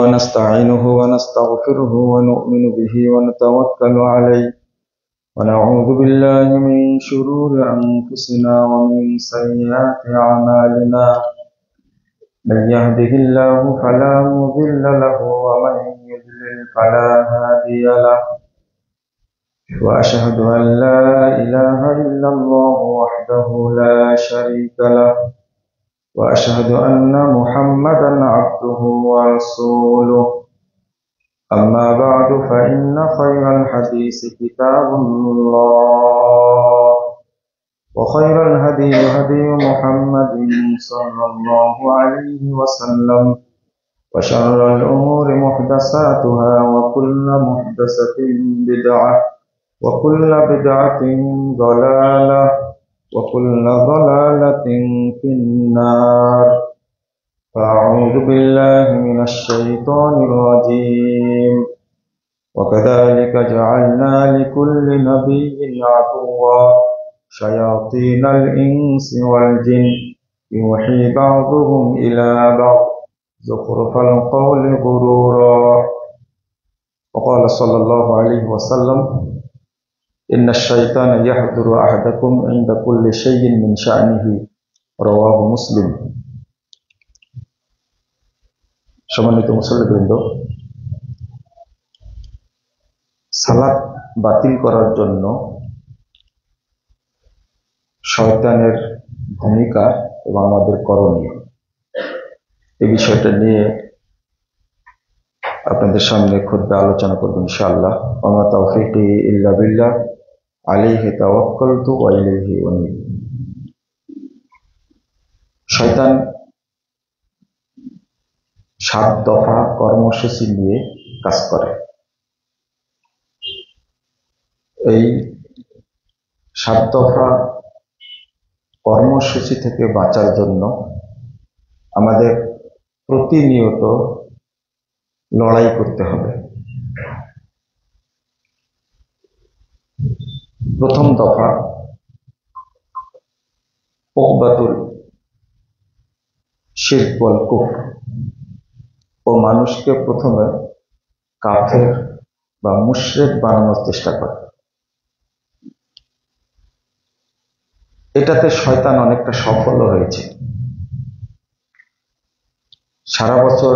ونستعينه ونستغفره ونؤمن به ونتوكل عليه ونعوذ بالله من شرور أنفسنا ومن سيئات أعمالنا من يهده الله فلا مضل له ومن يضلل فلا هادي له وأشهد أن لا إله إلا الله وحده لا شريك له وأشهد أن محمدا عبده ورسوله أما بعد فإن خير الحديث كتاب الله وخير الهدي هدي محمد صلى الله عليه وسلم وشر الأمور محدثاتها وكل محدثة بدعة وكل بدعة ضلالة وكل ضلالة في النار فأعوذ بالله من الشيطان الرجيم وكذلك جعلنا لكل نبي عدوا شياطين الإنس والجن يوحي بعضهم إلى بعض زخرف القول غرورا وقال صلى الله عليه وسلم إن الشيطان يحضر أحدكم عند كل شيء من شأنه رواه مسلم। সম্মানিত মুসল্লিবৃন্দ, সালাত বাতিল করার জন্য শয়তানের ভূমিকা এবং আমাদের করণীয়, এই বিষয়টা নিয়ে আপনাদের সামনে খুতবা আলোচনা করব ইনশাআল্লাহ। ওয়া তাওফীকি ইল্লা বিল্লাহ আলাইহি তাওয়াক্কালতু ওয়া ইলাইহি উনীব। শয়তান 7 দফা কর্মসূচি নিয়ে কাজ করে। এই 7 দফা কর্মসূচি থেকে বাঁচার জন্য আমাদের প্রতিনিয়ত লড়াই করতে হবে। প্রথম দফা উকবাতুল শিরক ওয়াল কুফর, ও মানুষকে প্রথমে কাফের বা মুশরিক বানানোর চেষ্টা করে। এটাতে শয়তান অনেকটা সফল হয়েছে। সারা বছর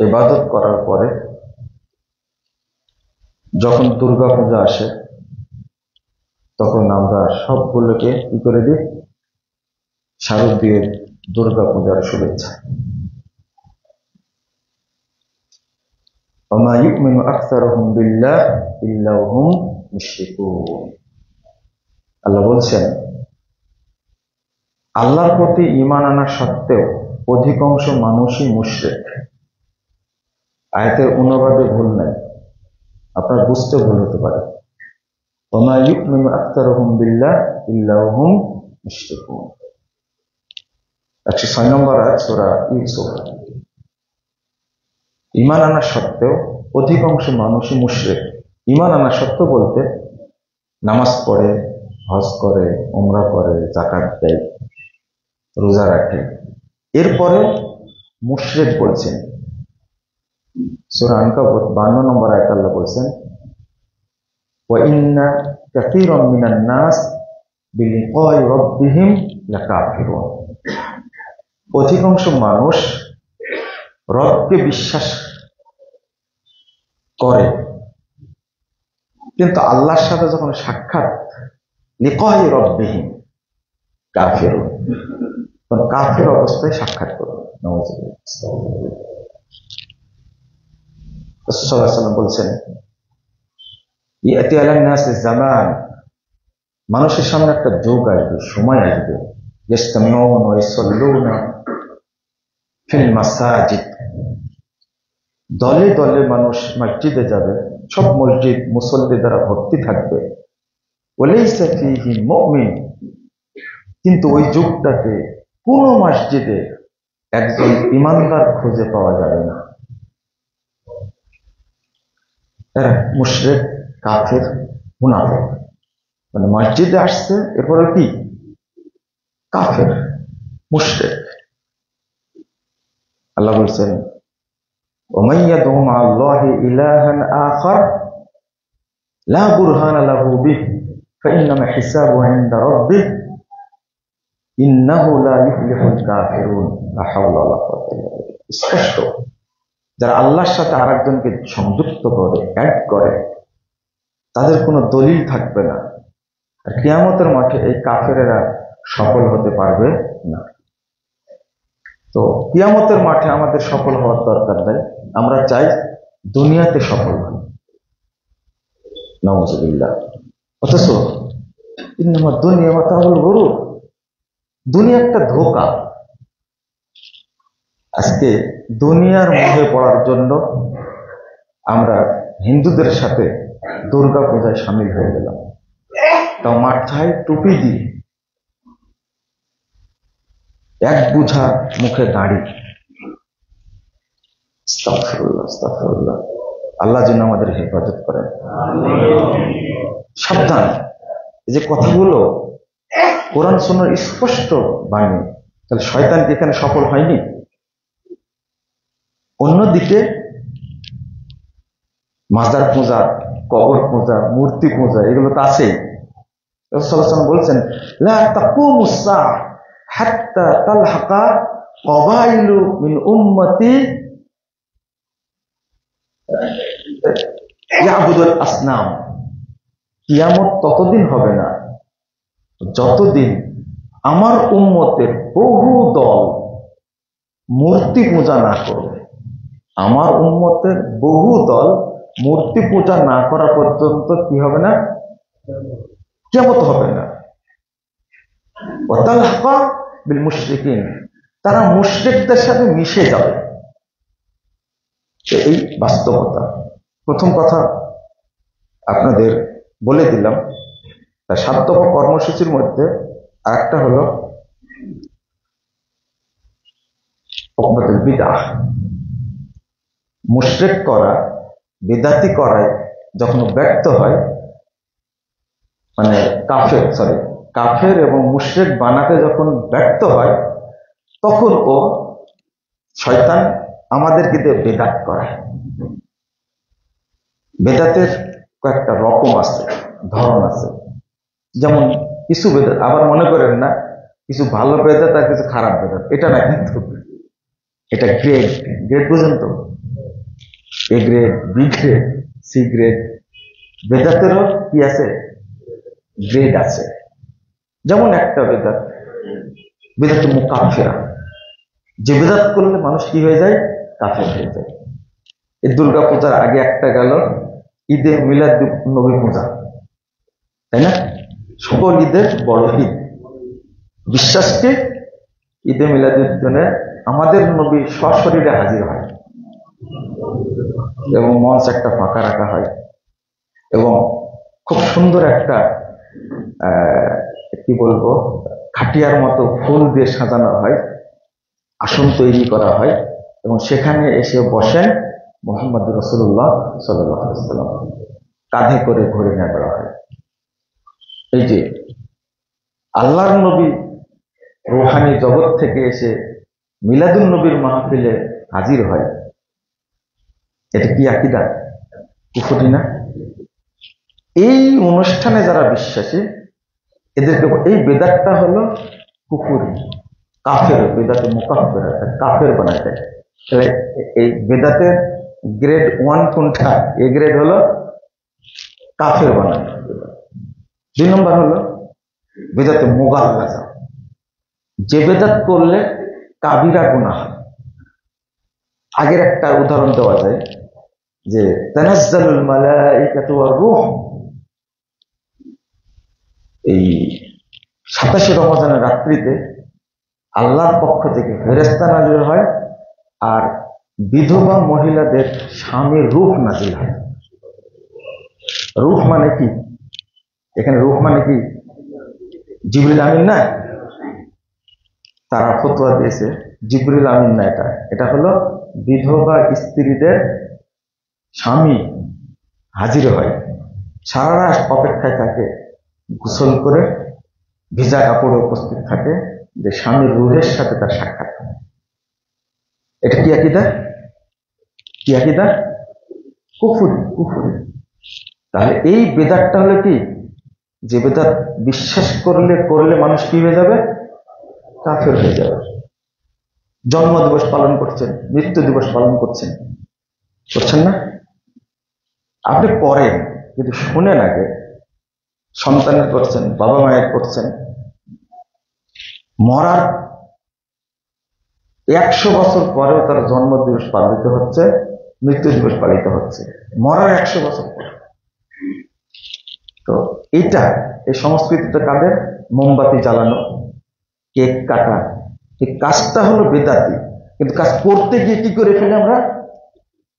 ইবাদত করার পরে যখন দুর্গা পূজা আসে, তখন আমরা সবগুলোকে কি করে দিই? শারদীয় দুর্গা পূজার শুভেচ্ছা। ওমা ইউমিনু আকসারুহুম বিল্লাহ ইল্লা হুম মুশরিকুন। আল্লাহ বলছেন, আল্লাহর প্রতি ঈমান আনা সত্ত্বেও অধিকাংশ মানুষই মুশরিক। আয়াতের অনুবাদে ভুল নাই, আপনার বুঝতে ভুল হতে পারে। ওমা ইউমিনু আকসারুহুম বিল্লাহ ইল্লা হুম মুশরিকুন, 106 নম্বর আয়াত সূরা ইউসুফ। ঈমান আনা সত্ত্বেও অধিকাংশ মানুষই মুশরিক। ঈমান আনা সত্ত্বেও বলতে নামাজ পড়ে, হজ করে, উমরা করে, যাকাত দেয়, রোজা রাখে, এরপরে মুশরিক বলছেন। সূরা আনকাবুত 52 নম্বর আয়াতে আল্লাহ বলছেন, ওয়া ইন্না কাসীরাম মিনান নাস বিলিকাই রাব্বিহিম লাকাফিরুন। অধিকাংশ মানুষ রবকে বিশ্বাস করে, কিন্তু আল্লাহর সাথে যখন সাক্ষাৎ, লিকাই রাব্বিহিম কাফিরুন, তখন কাফির অবস্থায় সাক্ষাৎ করবে। নাউযুবিল্লাহ। রাসূল সাল্লাল্লাহু আলাইহি ওয়াসাল্লাম বলছেন, ইয়াতি আলান নাস জামান, মানুষের সামনে একটা যুগ আসবে, সময় আসবে, ইস্তামিউন ওয়া ইসাল্লুনা ফিল মাসাজিদ, দলে দলে মানুষ মসজিদে যাবে, সব মসজিদ মুসল্লি দ্বারা ভর্তি থাকবে। ওয়ালাইসা ফীহি মুমিন, কিন্তু ওই যুগটাতে কোন মসজিদে একজন ঈমানদার খুঁজে পাওয়া যাবে না। এরা মুশরিক, কাফের, মুনাফিক। মানে মসজিদে আসছে, এরপরে কি? কাফের, মুশরিক। আল্লাহ বলছেন, ومن يدعو مع الله إلها آخر لا برهان له به فإنما حسابه عند ربه إنه لا يفلح الكافرون لا حول ولا قوة إلا بالله। স্পষ্ট যারা আল্লাহর সাথে আরেকজনকে সংযুক্ত করে, অ্যাড করে, তাদের কোনো দলিল থাকবে না। আর কিয়ামতের মাঠে এই কাফেরেরা সফল হতে পারবে না। তো কিয়ামতের মাঠে আমাদের সফল হওয়ার দরকার নেই, আমরা চাই দুনিয়াতে সফল হই। নাউযুবিল্লাহ। অথচ ইন্নামা দুনিয়া মাতাউল গুরুর, দুনিয়া একটা ধোঁকা। আজকে দুনিয়ার মোহে পড়ার জন্য আমরা হিন্দুদের সাথে দুর্গা পূজায় সামিল হয়ে গেলাম, তাও মাথায় টুপি দিয়ে, এক বুঝা মুখে দাড়ি। আস্তাগফিরুল্লাহ, আস্তাগফিরুল্লাহ। আল্লাহ যেন আমাদের হেফাজত করেন। সাবধান, এই যে কথাগুলো কোরআন সুন্নাহর স্পষ্ট বাণী, তাহলে শয়তান কি এখানে সফল হয়নি? অন্যদিকে মাজার পূজা, কবর পূজা, মূর্তি পূজা, এগুলো তো আছেই। রাসূল সাল্লাল্লাহু আলাইহি ওয়াসাল্লাম বলছেন, লা তাকুমুস সাআহ হাত্তা তালহাকা কবাইলু মিন উম্মতি ইয়াবুদুল আসনাম। কিয়ামত ততদিন হবে না যতদিন আমার উম্মতের বহু দল মূর্তি পূজা না করবে। আমার উম্মতের বহু দল মূর্তি পূজা না করা পর্যন্ত কি হবে না? কিয়ামত হবে না। ওয়াতালহাকা বিল মুশরিকিন, তারা মুশরিকদের সাথে মিশে যাবে। এই বাস্তবতা। প্রথম কথা আপনাদের বলে দিলাম, তার ৭ দফা কর্মসূচির মধ্যে আরেকটা হলো উকবাতুল বিদআহ। মুশরিক করা, বিদআতি করায় যখন ব্যর্থ হয়, মানে কাফের এবং মুশরিক বানাতে যখন ব্যর্থ হয়, তখন ও শয়তান আমাদেরকে দিয়ে বেদাত করায়। বেদাতের কয়েকটা রকম আছে, ধরন আছে। যেমন কিছু বেদাত, আবার মনে করেন না কিছু ভালো বেদাত আর কিছু খারাপ বেদাত, এটা না, কিন্তু এটা গ্রেড। গ্রেড বুঝেন তো? A grade, B grade, C grade. বেদাতেরও কি আছে? গ্রেড আছে। যেমন একটা বেদাত, বেদাতে মুকাফিরা, যে বেদাত করলে মানুষ কি হয়ে যায়? কাফের হয়ে যায়। এই দুর্গা পূজার আগে একটা গেল ঈদে মিলাদ নবী পূজা, তাই না? সকল ঈদের বড় ঈদ। বিশ্বাসকে ঈদে মিলাদের জন্য আমাদের নবী সশরীরে হাজির হয় এবং মঞ্চ একটা ফাঁকা রাখা হয় এবং খুব সুন্দর একটা কি বলবো, খাটিয়ার মতো ফুল দিয়ে সাজানো হয়, আসন তৈরি করা হয় এবং সেখানে এসে বসেন মুহাম্মদ রাসূলুল্লাহ সাল্লাল্লাহু আলাইহি ওয়াসাল্লাম, কাঁধে করে ঘুরে নিয়ে করা হয়। এই যে আল্লাহর নবী রূহানি জগৎ থেকে এসে মিলাদুন নবীর মাহফিলে হাজির হয়, এটা কি আকীদা? কুফরি না? এই অনুষ্ঠানে যারা বিশ্বাসী, এদেরকে এই বেদাতটা হলো কুফরি, কাফের। বেদাতে মুকাফিরা, কাফের বানায় দেয়। তাহলে এই বেদাতের গ্রেড 1 কোনটা? এ গ্রেড হলো কাফের বানায়। 2 নম্বর হলো বেদাতে মুগাল্লাযা, যে বেদাত করলে কাবিরা গুনাহ হয়। আগের একটা উদাহরণ দেওয়া যায় যে তানাজ্জালুল মালাইকাতু ওয়ার রূহ, এই 27 রমজানের রাত্রিতে আল্লাহর পক্ষ থেকে ফেরেশতা নাজিল হয় আর বিধবা মহিলাদের স্বামীর রূহ নাজিল হয়। রূহ মানে কি? এখানে রূহ মানে কি? জিবরিল আমিন না? তারা ফতোয়া দিয়েছে জিবরিল আমিন না, এটা হলো বিধবা স্ত্রীদের স্বামী হাজির হয়, সারা রাত অপেক্ষায় থাকে, গোসল করে ভিজা কাপড়ে উপস্থিত থাকে যে স্বামীর রূহের সাথে তার সাক্ষাৎ হয়। এটা কি আকীদা? কি আকীদা? কুফরি, কুফরি। তাহলে এই বেদাতটা হলো কি, যে বেদাত বিশ্বাস করলে মানুষ কি হয়ে যাবে? কাফের হয়ে যাবে। জন্ম দিবস পালন করছেন, মৃত্যু দিবস পালন করছেন না? আপনি করেন কিন্তু শুনেন আগে, সন্তানের করছেন, বাবা মায়ের করছেন। মরার 100 বছর পরেও তার জন্ম দিবস পালিত হচ্ছে, মৃত্যু দিবস পালিত হচ্ছে, মরার 100 বছর পর। তো এই সংস্কৃতিটা কাদের? মোমবাতি জ্বালানো, কেক কাটা, এই কাজটা হলো বেদাতি। কিন্তু কাজ করতে গিয়ে কি করে ফেলি আমরা?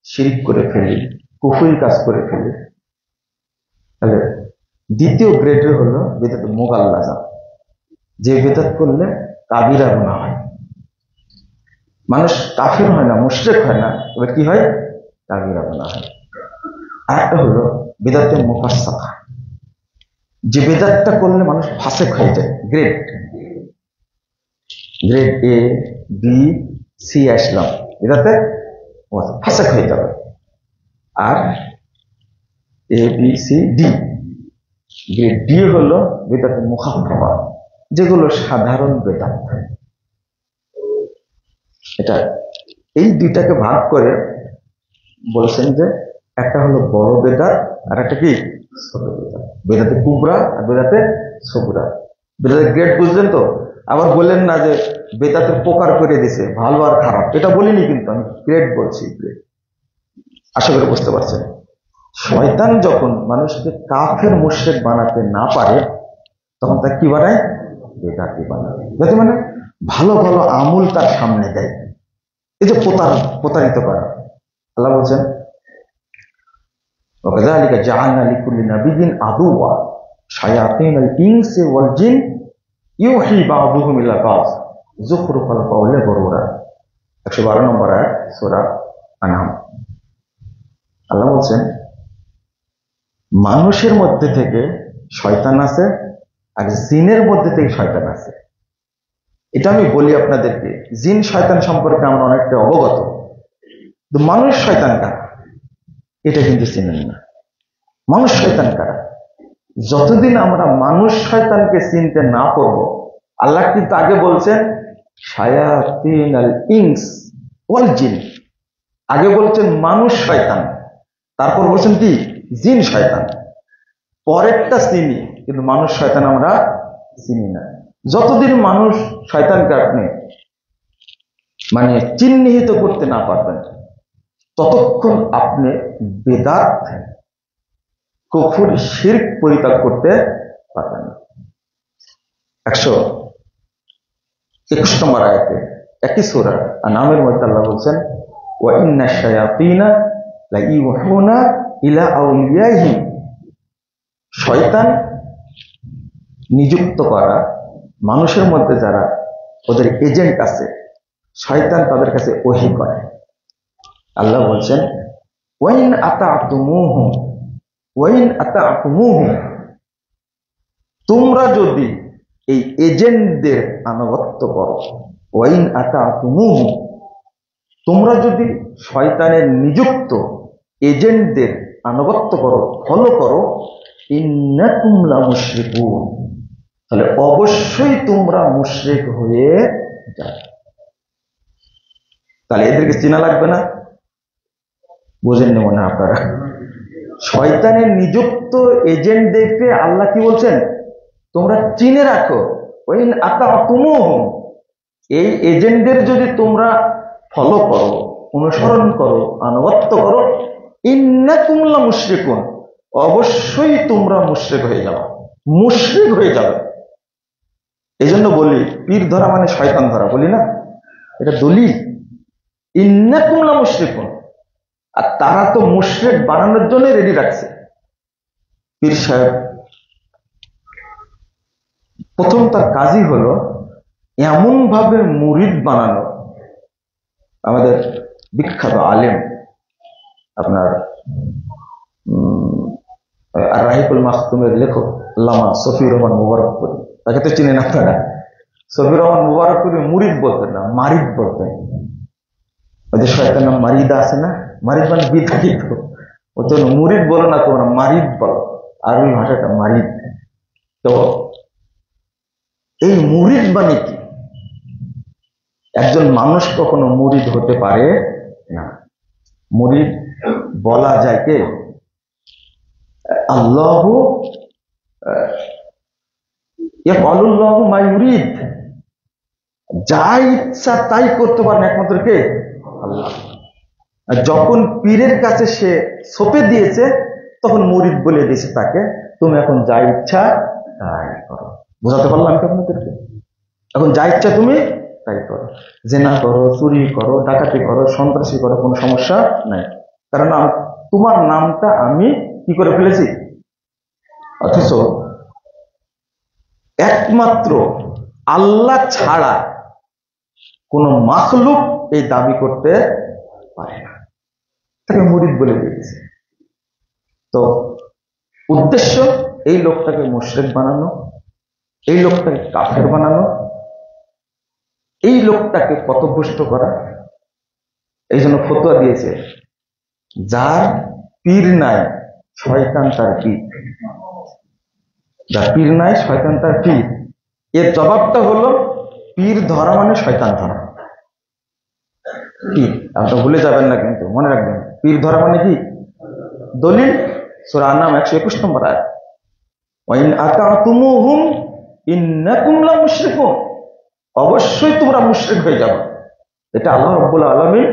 শিরক করে ফেলি, কুফরি কাজ করে ফেলি। তাহলে দ্বিতীয় গ্রেডের হলো বেদাত মুগাল্লাযা, যে বেদাত করলে কাবিরা গুনাহ হয়। মানুষ কাফির হয় না, মুশরিক হয় না, এবার কি হয়? কাবিরা গুনাহ হয়। আর একটা হলো বেদাতে মুফাসসাকা, যে বেদাতটা করলে মানুষ ফাসেক হয়ে যায়। গ্রেড এ বি সি আসলাম, বেদাতে ফাসেক হয়ে যাবে। আর A B C D, grade D হলো বেদাতে মুখাফফা, যেগুলো সাধারণ বেদাত। এটা এই দুইটাকে ভাগ করে বলছেন যে একটা হলো বড় বেদাত, আর একটা কি ছোট বেদাত। বেদাতে কুবরা আর বেদাতে সগরা। বেদাতের গ্রেড বুঝলেন তো? আবার বললেন না যে বেদাতের প্রকার করে দিছে ভালো আর খারাপ, এটা বলিনি, কিন্তু আমি গ্রেড বলছি। গ্রেড আশা করে বুঝতে পারছেন। শয়তান যখন মানুষকে কাফের মুশরিক বানাতে না পারে, তখন তাকে কি বানায়? বেদাতি বানায়। বেদাতি মানে ভালো ভালো আমল তার সামনে দেয়। এই যে প্রতারিত করা। আল্লাহ বলছেন, وكذلك جعلنا لكل نبي عدوا شياطين الإنس والجن يوحي بعضهم إلى بعض زخرف القول غرورا। 112 নম্বর আয়াত সূরা আনআম। আল্লাহ বলছেন, মানুষের মধ্যে থেকে শয়তান আছে আর জিনের মধ্যে থেকে শয়তান আছে। এটা আমি বলি আপনাদেরকে, জিন শয়তান সম্পর্কে আমরা অনেকটা অবগত, কিন্তু মানুষ শয়তান কারা এটা কিন্তু চিনেন না। মানুষ শয়তান কারা? যতদিন আমরা মানুষ শয়তানকে চিনতে না পারবো, আল্লাহ কিন্তু আগে বলছেন শায়াতিনাল ইনস ওয়াল জিন, আগে বলছেন মানুষ শয়তান, তারপর বলছেন কি জিন শয়তান। পরেরটা চিনি, কিন্তু মানুষ শয়তান আমরা চিনি না। যতদিন মানুষ শয়তানকে আপনি চিহ্নিত করতে না পারবেন, ততক্ষণ আপনি বেদাত কুফর শিরক পরিত্যাগ করতে পারবেন না। 121 নম্বর আয়াতে একই সূরা আনআমের মধ্যে আল্লাহ বলছেন, ওয়া ইন্নাশ শায়াতিনা লাইউহুনা ইলা আউলিয়াইহিম। শয়তান নিযুক্ত করা মানুষের মধ্যে যারা ওদের এজেন্ট আছে, শয়তান তাদের কাছে ওহী করে। আল্লাহ বলছেন, ওয়াইন আতা'তুমুহুম, তোমরা যদি এই এজেন্টদের আনুগত্য করো, ওয়াইন আতা'তুমুহুম, তোমরা যদি শয়তানের নিযুক্ত এজেন্টদের আনুগত্য করো, ফলো করো, ইন্নাকুম লামুশরিকুন, তাহলে অবশ্যই তোমরা মুশরিক হয়ে যাবে। তাহলে এদেরকে চেনা লাগবে না? বোঝেননি মনে হয় আপনারা। শয়তানের নিযুক্ত এজেন্টদেরকে আল্লাহ কি বলছেন? তোমরা চিনে রাখো। ওয়াইন আতা'তুমুহুম, এই এজেন্টদের যদি তোমরা ফলো করো, অনুসরণ করো, আনুগত্য করো, ইন্নাকুম লামুশরিকুন, অবশ্যই তোমরা মুশরিক হয়ে যাবে, মুশরিক হয়ে যাবে। এই জন্য বলি, পীর ধরা মানে শয়তান ধরা, বলি না? এটা দলিল। ইন্নাকুম লামুশরিকুন, আর তারা তো মুশরিক বানানোর জন্য রেডি রাখছে। পীর সাহেব প্রথম তার কাজই হলো এমন ভাবে মুরিদ বানানো। আমাদের বিখ্যাত আলেম আপনার আর রাহিকুল মাখতুমের লেখক আল্লামা শফিউর রহমান মুবারকপুরী, তাকে তো চিনেন আপনারা। শফিউর রহমান মুবারকপুরী মুরিদ বলতেন না, মারিদ বলতেন। ওদের শয়তান নাম মারিদা আছে না, মারিদ মানে বিধায়িত, ও তো মুরিদ বলো না, তোমরা মারিদ বলো, আরবি ভাষাটা মারিদ। তো এই মুরিদ মানে কি? একজন মানুষ কখনো মুরিদ হতে পারে না। মুরিদ বলা যায় কে? আল্লাহ ইয়াফআলুল্লাহু মা ইউরিদ, যা ইচ্ছা তাই করতে পারেন একমাত্র কে? আল্লাহ। আর যখন পীরের কাছে সে সঁপে দিয়েছে তখন মুরিদ বলে দিয়েছে তাকে, তুমি এখন যা ইচ্ছা তাই করো। বোঝাতে পারলাম কি আপনাদেরকে? এখন যা ইচ্ছা তুমি তাই করো, জেনা করো, চুরি করো, ডাকাতি করো, সন্ত্রাসী করো, কোনো সমস্যা নাই, কারণ তোমার নামটা আমি কি করে ফেলেছি। অথচ একমাত্র আল্লাহ ছাড়া কোন মাখলুক এই দাবি করতে পারে না, তাকে মুরিদ বলে দিয়েছে। তো উদ্দেশ্য এই লোকটাকে মুশরিক বানানো, এই লোকটাকে কাফের বানানো, এই লোকটাকে পথভ্রষ্ট করা। এই জন্য ফতোয়া দিয়েছে, যার পীর নাই শয়তান তার পীর, যার পীর নাই শয়তান তার পীর। এর জবাবটা হলো পীর ধরা মানে শয়তান ধরা। পীর আপনি ভুলে যাবেন না, কিন্তু মনে রাখবেন, পীর ধরা মানে কি? দলিল সূরা আন-নাম 121 নম্বর আয়াত, ওয়া ইন আতাতুমুহুম ইন্নাকুম লামুশরিকুন, অবশ্যই তোমরা মুশরিক হয়ে যাবে। এটা আল্লাহ রাব্বুল আলামিন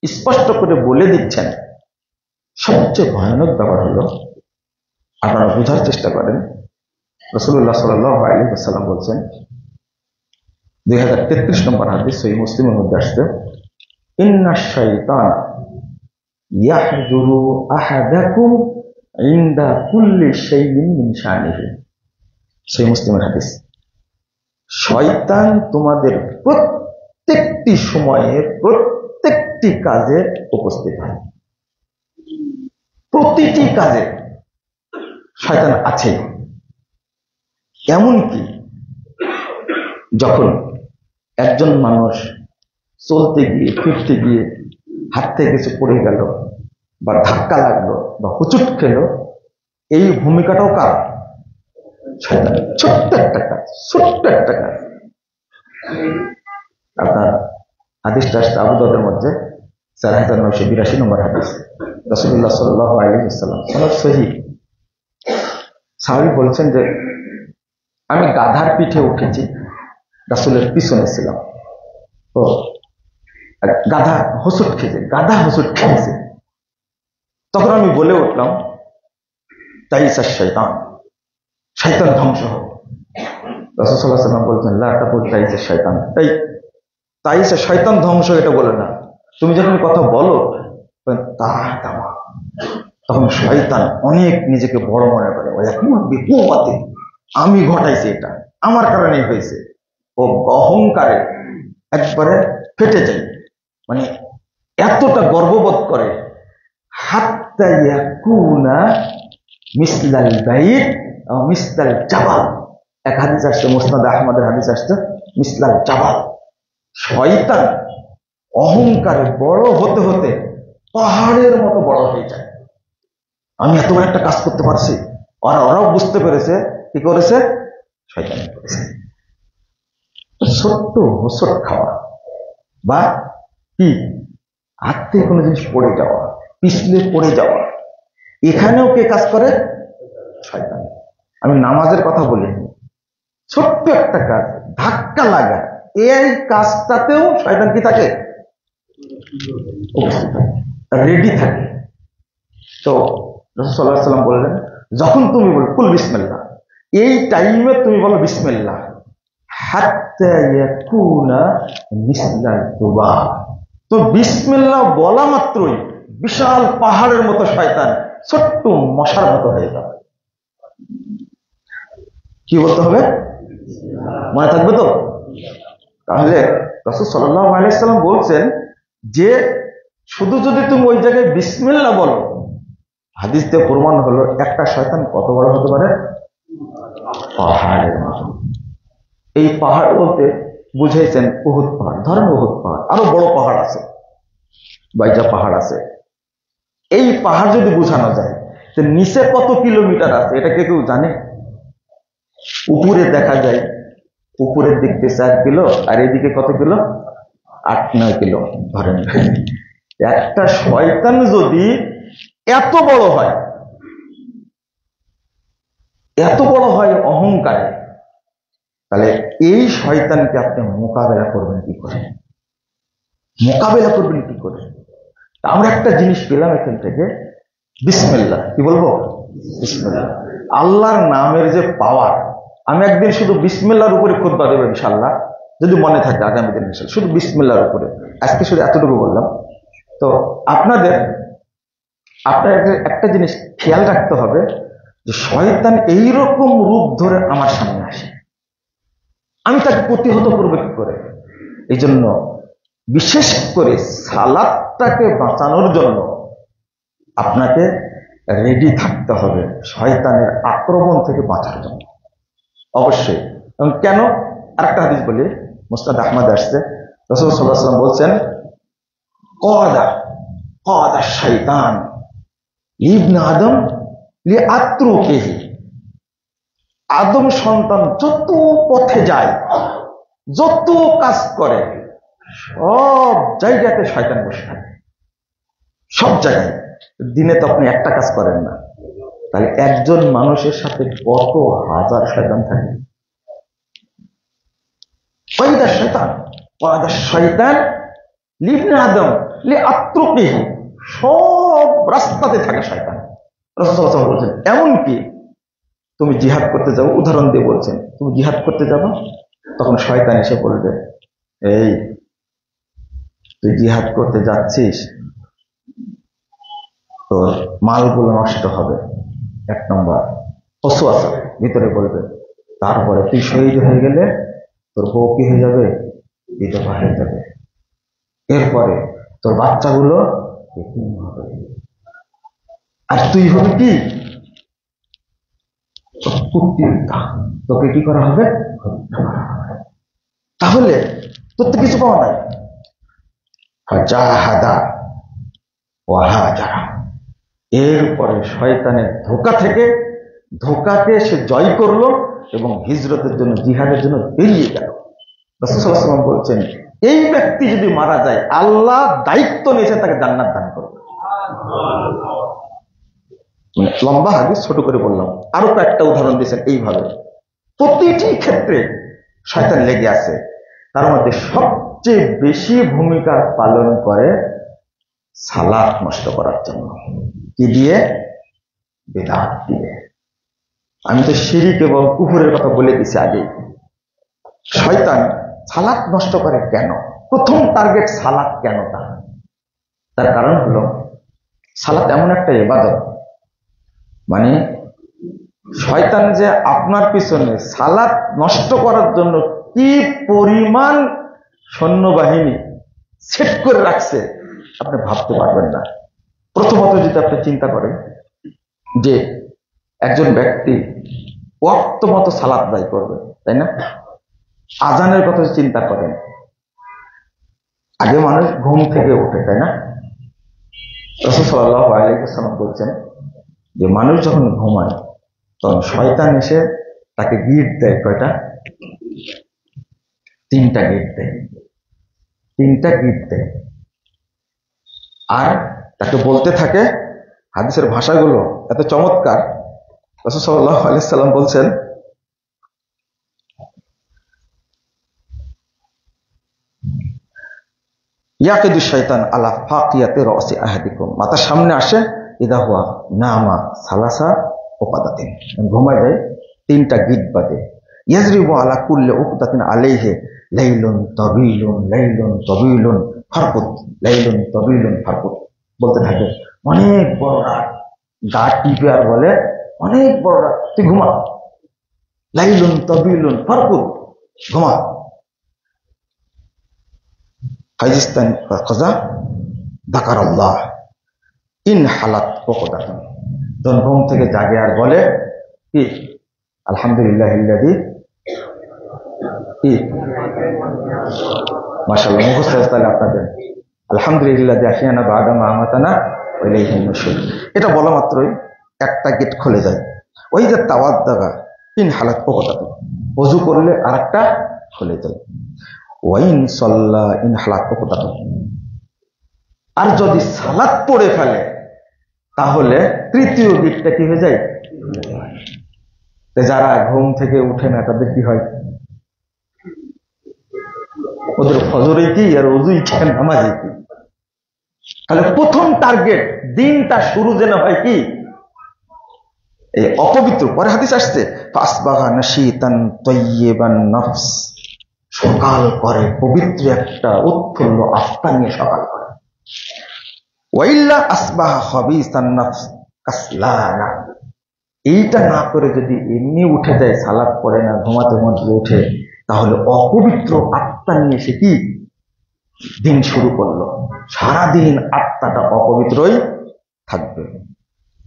স্পষ্ট করে বলে দিচ্ছেন। সবচেয়ে ভয়ানক ব্যাপার হলো, আপনারা বোঝার চেষ্টা করেন, রাসূলুল্লাহ সাল্লাল্লাহু আলাইহি ওয়াসাল্লাম বলছেন, 2033 নম্বর হাদিস সহিহ মুসলিমের মধ্যে আসছে, ইন্নাশ শাইতান ইয়াহজুরু আহাদাকুম ইনদা কুল্লি শাইইন মিন শানিহি। সহিহ মুসলিমের হাদিস, শয়তান তোমাদের প্রত্যেকটি সময়ে প্রত্যেকটি কাজে উপস্থিত হয়। প্রতিটি কাজে শয়তান আছে। এমনকি যখন একজন মানুষ চলতে গিয়ে ফিরতে গিয়ে হাত থেকে কিছু পড়ে গেল বা ধাক্কা লাগলো বা হুচুট খেলো, এই ভূমিকাটাও কার? শয়তান। ছোট্ট একটা কাজ, ছোট্ট একটা কাজ। আপনার হাদিসটা আসছে আবু দাউদের মধ্যে 4982 নম্বর হাদিস, রাসূলুল্লাহ সাল্লাল্লাহু আলাইহি ওয়াসাল্লাম সনদ সহিহ, সাহাবী বলছেন যে আমি গাধার পিঠে উঠেছি, রাসূলের পিছনে ছিলাম, তো গাধা হোঁচট খেয়েছে, তখন আমি বলে উঠলাম, তাইসা শয়তান, শয়তান ধ্বংস হোক। রাসূল সাল্লাল্লাহু আলাইহি ওয়াসাল্লাম বলছেন, লা তাকুল তাইসা শয়তান, তাইসা শয়তান ধ্বংস, এটা বলে না, তুমি যখন কথা বলো তখন শয়তান অনেক নিজেকে বড় মনে করে, আমি ঘটাইছি, এটা আমার কারণে হয়েছে। ও অহংকারে একবারে ফেটে যায়, মানে এতটা গর্ববোধ করে, হাত্তা ইয়াকুনা মিসলাল বাইত ও মিসলাল জাবাল। এক হাদিস আসছে, মুসনাদ আহমদের হাদিস আসছে, মিসলাল জাবাল। শয়তান অহংকারে বড় হতে হতে পাহাড়ের মতো বড় হয়ে যায়। আমি এত বড় একটা কাজ করতে পারছি, আর ওরাও বুঝতে পেরেছে, কি করেছে? শয়তান করেছে। ছোট্ট হোঁচট খাওয়া বা কি হাত থেকে কোনো জিনিস পড়ে যাওয়া, পিছলে পড়ে যাওয়া, এখানেও কে কাজ করে? শয়তান। আমি নামাজের কথা বলিনি, ছোট্ট একটা কাজ, ধাক্কা লাগা, এই কাজটাতেও শয়তান কি থাকে? রেডি থাকে। তো রাসূল সাল্লাল্লাহু আলাইহি ওয়াসাল্লাম বললেন, যখন তুমি বলো কুল বিসমিল্লাহ, এই টাইমে তুমি বলো বিসমিল্লাহ, হাত্তা ইয়াকুনা মিসলাল যুবাব। তো বিসমিল্লাহ বলা মাত্রই বিশাল পাহাড়ের মতো শয়তান ছোট্ট মশার মতো হয়ে যাবে। কি বলতে হবে? মনে থাকবে তো? তাহলে রাসূল সাল্লাল্লাহু আলাইহি ওয়াসাল্লাম বলছেন যে শুধু যদি তুমি ওই জায়গায় বিসমিল্লাহ বলো, হাদিস দিয়ে প্রমাণ হলো একটা শয়তান কত বড় হতে পারে? পাহাড়ের মতো। এই পাহাড় বলতে বুঝাইছেন উহুদ পাহাড়। ধরেন উহুদ পাহাড়, আরো বড় পাহাড় আছে, বাইজা পাহাড় আছে। এই পাহাড় যদি বোঝানো যায় যে নিচে কত কিলোমিটার আছে, এটা কেউ জানে? উপরে দেখা যায়, উপরের দিক দিয়ে 4 কিলো, আর এদিকে কত কিলো? 8-9 কিলো ধরেন। একটা শয়তান যদি এত বড় হয়, এত বড় হয় অহংকারে, তাহলে এই শয়তানকে আপনি মোকাবেলা করবেন কি করে? মোকাবেলা করবেন কি করে? আমরা একটা জিনিস পেলাম এখান থেকে, বিসমিল্লাহ। কি বলবো? বিসমিল্লাহ। আল্লাহর নামের যে পাওয়ার। আমি একদিন শুধু বিসমিল্লাহর উপরে খুতবা দেব ইনশাআল্লাহ, যদি মনে থাকে আগামী দিন ইনশাআল্লাহ, শুধু বিসমিল্লাহর উপরে। আজকে শুধু এতটুকু বললাম। তো আপনাদের একটা জিনিস খেয়াল রাখতে হবে যে শয়তান এইরকম রূপ ধরে আমার সামনে আসে, আমি তাকে প্রতিহত করবো কি করে? এই জন্য বিশেষ করে সালাতটাকে বাঁচানোর জন্য আপনাকে রেডি থাকতে হবে শয়তানের আক্রমণ থেকে বাঁচার জন্য, অবশ্যই। এবং কেন? আরেকটা হাদিস বলি, মুসনাদ আহমদ আসছে, রাসূল সাল্লাল্লাহু আলাইহি ওয়াসাল্লাম বলছেন, ক্বাদা শাইতান ইবনে আদম লিআতরুকিহি। আদম সন্তান যত পথে যায়, যত কাজ করে, সব জায়গাতে শয়তান বসে থাকে, সব জায়গায়। দিনে তো আপনি একটা কাজ করেন না, তাহলে একজন মানুষের সাথে কত হাজার শয়তান থাকে। শয়তান লিবনে আদম লিআতরুকিহি, সব রাস্তাতে থাকে শয়তান। রাসূল সাল্লাল্লাহু আলাইহি ওয়াসাল্লাম বলেছেন, এমনকি তুমি জিহাদ করতে যাবো, উদাহরণ দিয়ে বলছেন, তুমি জিহাদ করতে যাবো, তখন শয়তান এসে বলবে, এই তুই জিহাদ করতে যাচ্ছিস, তোর মালগুলো নষ্ট হবে, 1 নম্বর ওয়াসওয়াসা ভিতরে বলবে। তারপরে তুই শহীদ হয়ে গেলে তোর বউ কি হয়ে যাবে? বিধবা হয়ে যাবে। এরপরে তোর বাচ্চাগুলো এতিম হবে, আর তুই হবে কি? তোকে কি করা হবে? তাহলে তোর তো কিছু পাওয়া নাই। এরপরে শয়তানের ধোকাকে সে জয় করলো এবং হিজরতের জন্য, জিহাদের জন্য বেরিয়ে গেল। রাসূল সাল্লাল্লাহু আলাইহি ওয়াসাল্লাম বলছেন, এই ব্যক্তি যদি মারা যায়, আল্লাহ দায়িত্ব নিয়েছে তাকে জান্নাত দান করবে। লম্বা হাদিস, ছোট করে বললাম। আরো কয়েকটা উদাহরণ দিয়েছেন এইভাবে। প্রতিটি ক্ষেত্রে শয়তান লেগে আছে। তার মধ্যে সবচেয়ে বেশি ভূমিকা পালন করে সালাত নষ্ট করার জন্য। কি দিয়ে? বিদআত দিয়ে। আমি তো শিরক এবং কুফরের কথা বলে দিছি আগে। শয়তান সালাত নষ্ট করে কেন? প্রথম টার্গেট সালাত কেন? তার কারণ হলো, সালাত এমন একটা ইবাদত, মানে শয়তান যে আপনার পিছনে সালাত নষ্ট করার জন্য কি পরিমাণ সৈন্যবাহিনী সেট করে রাখছে আপনি ভাবতে পারবেন না। প্রথমত যদি আপনি চিন্তা করেন যে একজন ব্যক্তি ওয়াক্ত মতো সালাত আদায় করবে, তাই না? আজানের কথা চিন্তা করেন, আগে মানুষ ঘুম থেকে ওঠে, তাই না? রাসূল সাল্লাল্লাহু আলাইহি ওয়াসাল্লাম বলছেন যে মানুষ যখন ঘুমায় তখন শয়তান এসে তাকে গিট দেয়। কয়টা? 3টা গিট দেয়। 3টা গিট দেয়, আর তাকে বলতে থাকে, হাদিসের ভাষাগুলো এত চমৎকার। রাসূল সাল্লাল্লাহু আলাইহি ওয়াসাল্লাম বলছেন, ইয়াকিদু শাইতান আলা ফাকিয়াতি রাসি আহাদিকুম, মাথার সামনে আসে, ইদা হুয়া নামা সালাসা উকাদাতিন, ঘুমায় যায় 3টা গিট বাদে। ইয়াজরিবু আলা কুল্লি উকদাতিন আলাইহি লাইলুন তাবিলুন ফারকুত, লাইলুন তাবিলুন ফারকুত, বলতে থাকে, অনেক বড় রাত, গা টিপে আর বলে, অনেক বড় রাত, তুই ঘুমা, লাইলুন তাবিলুন ফারকুত, ঘুমা। ফাইজিস্তান কাজা যাকারাল্লাহ ইন হালাত উকদাতুন, যখন ঘুম থেকে জাগে আর বলে কি, আলহামদুলিল্লাহিল্লাযী, কি মাশাআল্লাহ, মুখস্থ তাহলে আপনাদের আলহামদুলিল্লাহ জাহিয়ানা বাদা মা আমাতানা ওয়া ইলাইহিন নুশুর। এটা বলা মাত্রই একটা গেট খুলে যায়। ওই যে তাওয়াদ্দাগা ইন হালাত ওকতাতু, ওযু করলে আরেকটা খুলে যায়। ওয়াইন সাল্লা ইন হালাত ওকতাতু, আর যদি সালাত পড়ে ফেলে তাহলে তৃতীয় গেটটা কি হয়ে যায়? যারা ঘুম থেকে উঠে না তাদের কি হয়? ওদের ফজরে কি আর ওযুই কি নামাজে কি? তাহলে প্রথম টার্গেট দিনটা শুরু যেন হয় কি? এই অপবিত্র। পরে হাদিস আসছে ফাসবাহা নাশীতান তাইয়িবান নফস, সকাল করে পবিত্র একটা উৎফুল্ল আত্মা নিয়ে সকাল করে। ওয়াইল্লা আসবাহা খাবিসান নফস কাসলানা, এইটা না করে যদি এমনি উঠে যায়, সালাত পড়ে না, ঘুমাতে ঘুমাতে উঠে, তাহলে অপবিত্র আত্মা নিয়ে সে কি দিন শুরু করলো। সারাদিন আত্মাটা অপবিত্রই থাকবে।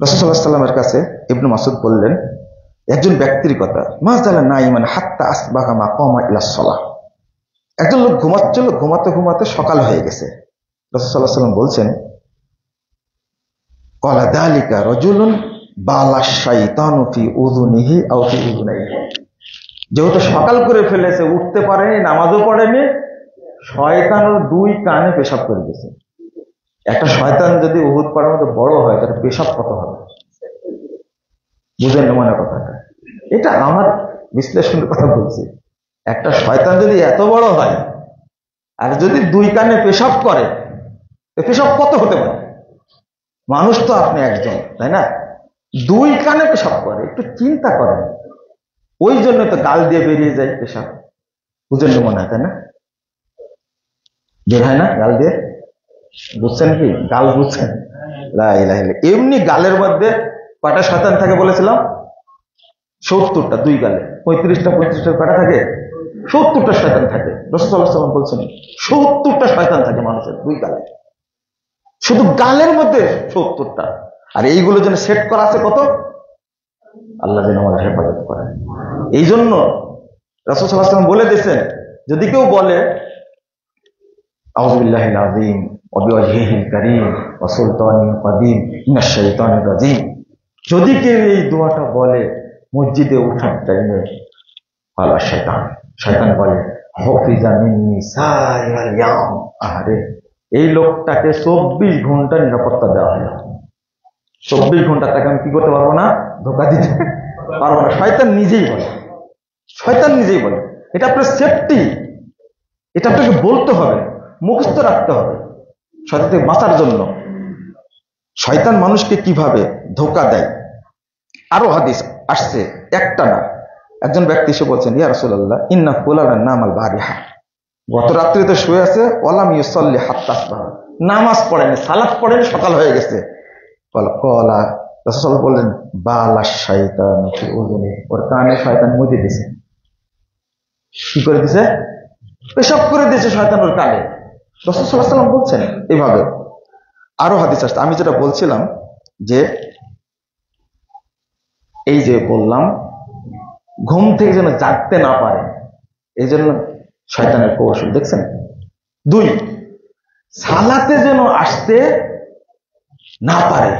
রাসূল সাল্লাল্লাহু আলাইহি ওয়াসাল্লামের কাছে ইবনে মাসউদ বললেন, একজন ব্যক্তির কথা, মাযালা নাইমান হাত্তা আসবাহা মাকামা ইলাস সালাহ, একজন লোক ঘুমাচ্ছিল, ঘুমাতে ঘুমাতে সকাল হয়ে গেছে। রাসূল সাল্লাল্লাহু আলাইহি ওয়াসাল্লাম বলছেন, ক্বালা যালিকা রাজুলুন বালা শাইতানু ফি উযুনিহি আও ফি উযুনাইহি, যেহেতু সকাল করে ফেলেছে, উঠতে পারেনি, নামাজও পড়েনি, শয়তানের দুই কানে পেশাব করে দিয়েছে। একটা শয়তান যদি উহুদ পাহাড়ের মতো বড় হয়, তার পেশাব কত হবে বুঝেন না মনে কথাটা? এটা আমার বিশ্লেষণের কথা বলছি। একটা শয়তান যদি এত বড় হয় আর যদি দুই কানে পেশাব করে, পেশাব কত হতে পারে? মানুষ তো আপনি একজন, তাই না? দুই কানে পেশাব করে, একটু চিন্তা করেন। ওই জন্য তো গাল দিয়ে বেরিয়ে যায় পেশাব, বুঝেন না মনে হয়, তাই না? বের হয় না গাল দিয়ে, বুঝছেন কি? গাল বুঝছেন? লা ইলাহা ইল্লাল্লাহ। এমনি গালের মধ্যে কয়টা শয়তান থাকে বলেছিলাম? 70টা। দুই গালে 35টা কয়টা থাকে? 70টা শয়তান থাকে। রাসূল সাল্লাল্লাহু আলাইহি ওয়াসাল্লাম বলছেন 70টা শয়তান থাকে মানুষের দুই গালে, শুধু গালের মধ্যে 70টা। আর এইগুলো যেন সেট করা আছে কত? আল্লাহ যেন আমাদের হেফাজত করেন। এই জন্য রাসূল সাল্লাল্লাহু আলাইহি ওয়াসাল্লাম বলে দিয়েছেন, যদি কেউ বলে আউযু বিল্লাহিল আযীম ওয়া বিওয়াজহিহিল কারীম ওয়া সুলতানিল কাদীম মিনাশ শাইতানির রাজীম, যদি কেউ এই দোয়াটা বলে মসজিদে ওঠার টাইমে, আলা শয়তান, শয়তান বলে হাফিজা মিন্নি সাইরাল ইয়াম, আরে এই লোকটাকে 24 ঘন্টা নিরাপত্তা দেওয়া হয়। 24 ঘন্টা তাকে আমি কি করতে পারবো না? ধোঁকা দিতে পারবো না। শয়তান নিজেই বলে, শয়তান নিজেই বলে। এটা আপনার সেফটি, এটা আপনাকে বলতে হবে, মুখস্থ রাখতে হবে শয়তান থেকে বাঁচার জন্য। শয়তান মানুষকে কিভাবে ধোঁকা দেয় আরো হাদিস আসছে, একটা না। একজন ব্যক্তি এসে বলছেন, ইয়া রাসূলুল্লাহ ইন্না ফুলানান নামাল বারিহা, গত রাত্রিতে শুয়ে আছে, ওয়ালাম ইউসাল্লি হাত্তা আসবাহা, নামাজ পড়েনি, সালাত পড়েনি, সকাল হয়ে গেছে। কলা রাসূল বললেন, বালা শাইতান ফি উযুনি, ওর কানে শয়তান মুজে দিয়েছে। কি করে দিয়েছে? পেশাব করে দিয়েছে শয়তান ওর কানে। রাসূল সাল্লাল্লাহু আলাইহি ওয়াসাল্লাম বলছেন এইভাবে। আরো হাদিস আসছে। আমি যেটা বলছিলাম যে এই যে বললাম ঘুম থেকে যেন জাগতে না পারে, এই জন্য শয়তানের কৌশল দেখছেন। 2, সালাতে যেন আসতে না পারে,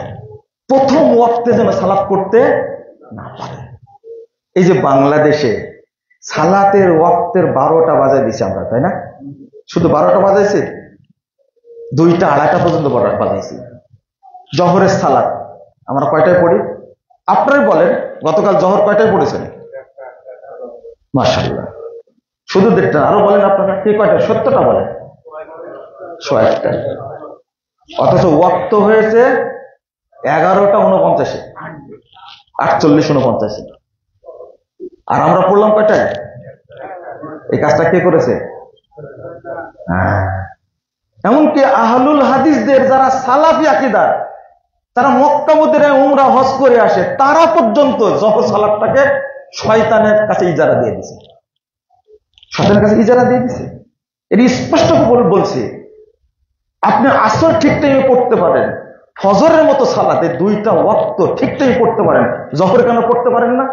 প্রথম ওয়াক্তে যেন সালাত করতে না পারে। এই যে বাংলাদেশে সালাতের ওয়াক্তের 12টা বাজায় দিচ্ছে আমরা, তাই না? শুধু 12টা বাজাইছে, 2টা 2:30 পর্যন্ত বাজাইছি। জহরের সালাত আমরা কয়টায় পড়ি? আপনারাই বলেন, গতকাল জহর কয়টায় পড়েছেন? মাশাআল্লাহ, শুধু 1:30। আরো বলেন আপনারা কে কয়টা? 70টা বলেন। 100টা। অথচ ওয়াক্ত হয়েছে 11:49, 48:49। আর আমরা পড়লাম কয়টায়? এই কাজটা কে করেছে? এমনকি আহলুল হাদিসদের যারা সালাফি আকীদার, তারা মক্কা মদিনায় উমরা হজ করে আসে, তারা পর্যন্ত জহর সালাতটাকে শয়তানের কাছে ইজারা দিয়ে দিছে। শয়তানের কাছে ইজারা দিয়ে দিছে। এটি স্পষ্ট বলছে, আপনি আসর ঠিক টাইমে পড়তে পারেন, ফজরের মতো সালাতে 2টা ওয়াক্ত ঠিক টাইমে পড়তে পারেন, জহর কেন পড়তে পারেন না?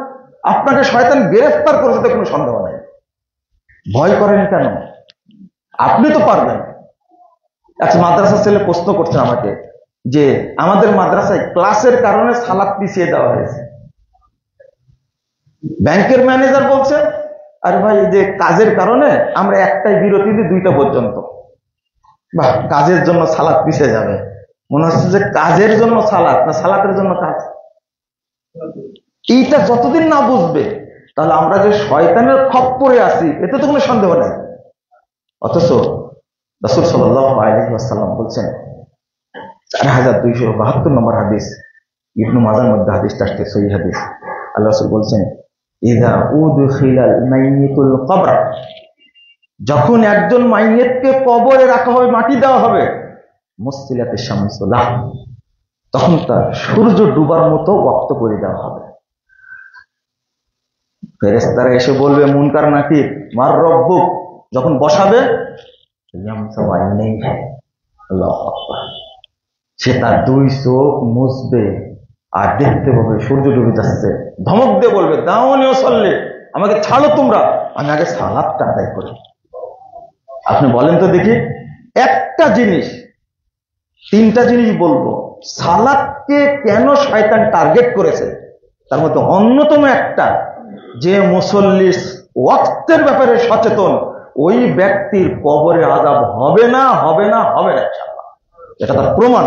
আপনাকে শয়তান গ্রেফতার করেছে, কোনো সন্দেহ নাই। ভয় করেন কেন? আপনি তো পারবেন। আচ্ছা, মাদ্রাসা ছেলে প্রশ্ন করছে আমাকে যে আমাদের মাদ্রাসায় ক্লাসের কারণে সালাত পিছিয়ে দেওয়া হয়েছে। ব্যাংকের ম্যানেজার বলছে, আরে ভাই, যে কাজের কারণে আমরা একটাই বিরতি দিই 2টা পর্যন্ত। বা কাজের জন্য সালাত পিছিয়ে যাবে, মনে হচ্ছে যে কাজের জন্য সালাত না সালাতের জন্য কাজ। এইটা যতদিন না বুঝবে, তাহলে আমরা যে শয়তানের খপ্পরে আছি এতে তো কোনো সন্দেহ নেই। অথচ রাসূল সাল্লাল্লাহু আলাইহি ওয়াসাল্লাম বলছেন, 4272 নম্বর হাদিস, ইবনে মাজার মধ্যে হাদিসটা আসছে, সহিহ হাদিস। আল্লাহ রাসূল বলছেন, ইযা উদখিলাল মাইয়িতুল কবর, যখন একজন মাইয়িতকে কবরে রাখা হবে, মাটি দেওয়া হবে, মুসতিলাতিশ শামসু লাহ, তখন তার সূর্য ডুবার মতো ওয়াক্ত করে দেওয়া হবে। ফেরেশতারা এসে বলবে, মুনকার নাকির, মার রব্বুক, যখন বসাবে, সে তার 2 চোখ মুছবে আর দেখতে পাবে সূর্য ডুবে যাচ্ছে। ধমক দিয়ে বলবে, দাওনি ওয়াসাল্লি, আমাকে ছাড়ো তোমরা, আমি আগে সালাতটা আদায় করি। আপনি বলেন তো দেখি, একটা জিনিস, 3টা জিনিস বলবো, সালাতকে কেন শয়তান টার্গেট করেছে, তার মধ্যে অন্যতম একটা, যে মুসল্লি ওয়াক্তের ব্যাপারে সচেতন, ওই ব্যক্তির কবরে আযাব হবে না, হবে না, হবে না ইনশাআল্লাহ। এটা তার প্রমাণ।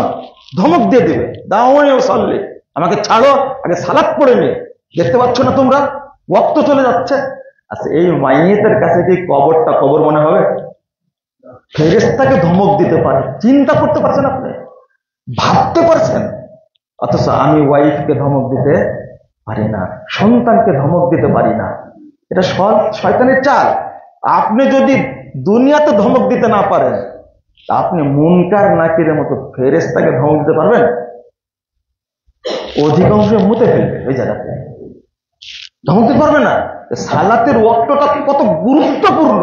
ধমক দিয়ে দিবে, দাওনি ওয়াসাল্লি, আমাকে ছাড়ো, আগে সালাত পড়ে নে, দেখতে পাচ্ছ না তোমরা ওয়াক্ত চলে যাচ্ছে। আচ্ছা, এই মাইয়িতের কাছে কি কবরটা কবর মনে হবে? ফেরেশতাকে ধমক দিতে পারে, চিন্তা করতে পারছেন আপনি, ভাবতে পারছেন? অথচ আমি ওয়াইফকে ধমক দিতে পারি না, সন্তানকে ধমক দিতে পারি না। এটা শয়তানের চাল। আপনি যদি দুনিয়াতে ধমক দিতে না পারেন, আপনি মুনকার নাকিরের মতো ফেরেশতাকে ধমক দিতে পারবেন? অধিকাংশ মুতে ফেলবে ওই জায়গাতে, ধমক দিতে পারবে না। সালাতের ওয়াক্তটা কত গুরুত্বপূর্ণ।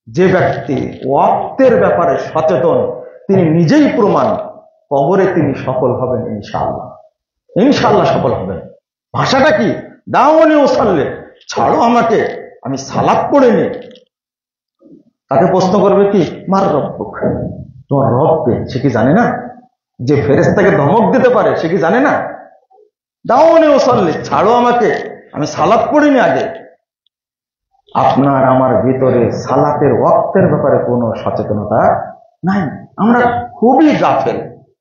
যে ব্যক্তি ওয়াক্তের ব্যাপারে সচেতন, তিনি নিজেই প্রমাণ, কবরে তিনি সফল হবেন ইনশাআল্লাহ। ইনশাআল্লাহ সফল হবেন। ভাষাটা কি? দাওনি ওয়াসাল্লি, ছাড়ো আমাকে, আমি সালাত পড়ে নি। তাকে প্রশ্ন করবে কি, মার রব্বুক, তোমার রবকে, সে কি জানে না? যে ফেরেশতাকে ধমক দিতে পারে, সে কি জানে না? দাওনি ওয়াসাল্লি, ছাড়ো আমাকে, আমি সালাত পড়িনি আগে। আপনার আমার ভিতরে সালাতের ওয়াক্তের ব্যাপারে কোনো সচেতনতা নাই। আমরা খুবই গাফেল।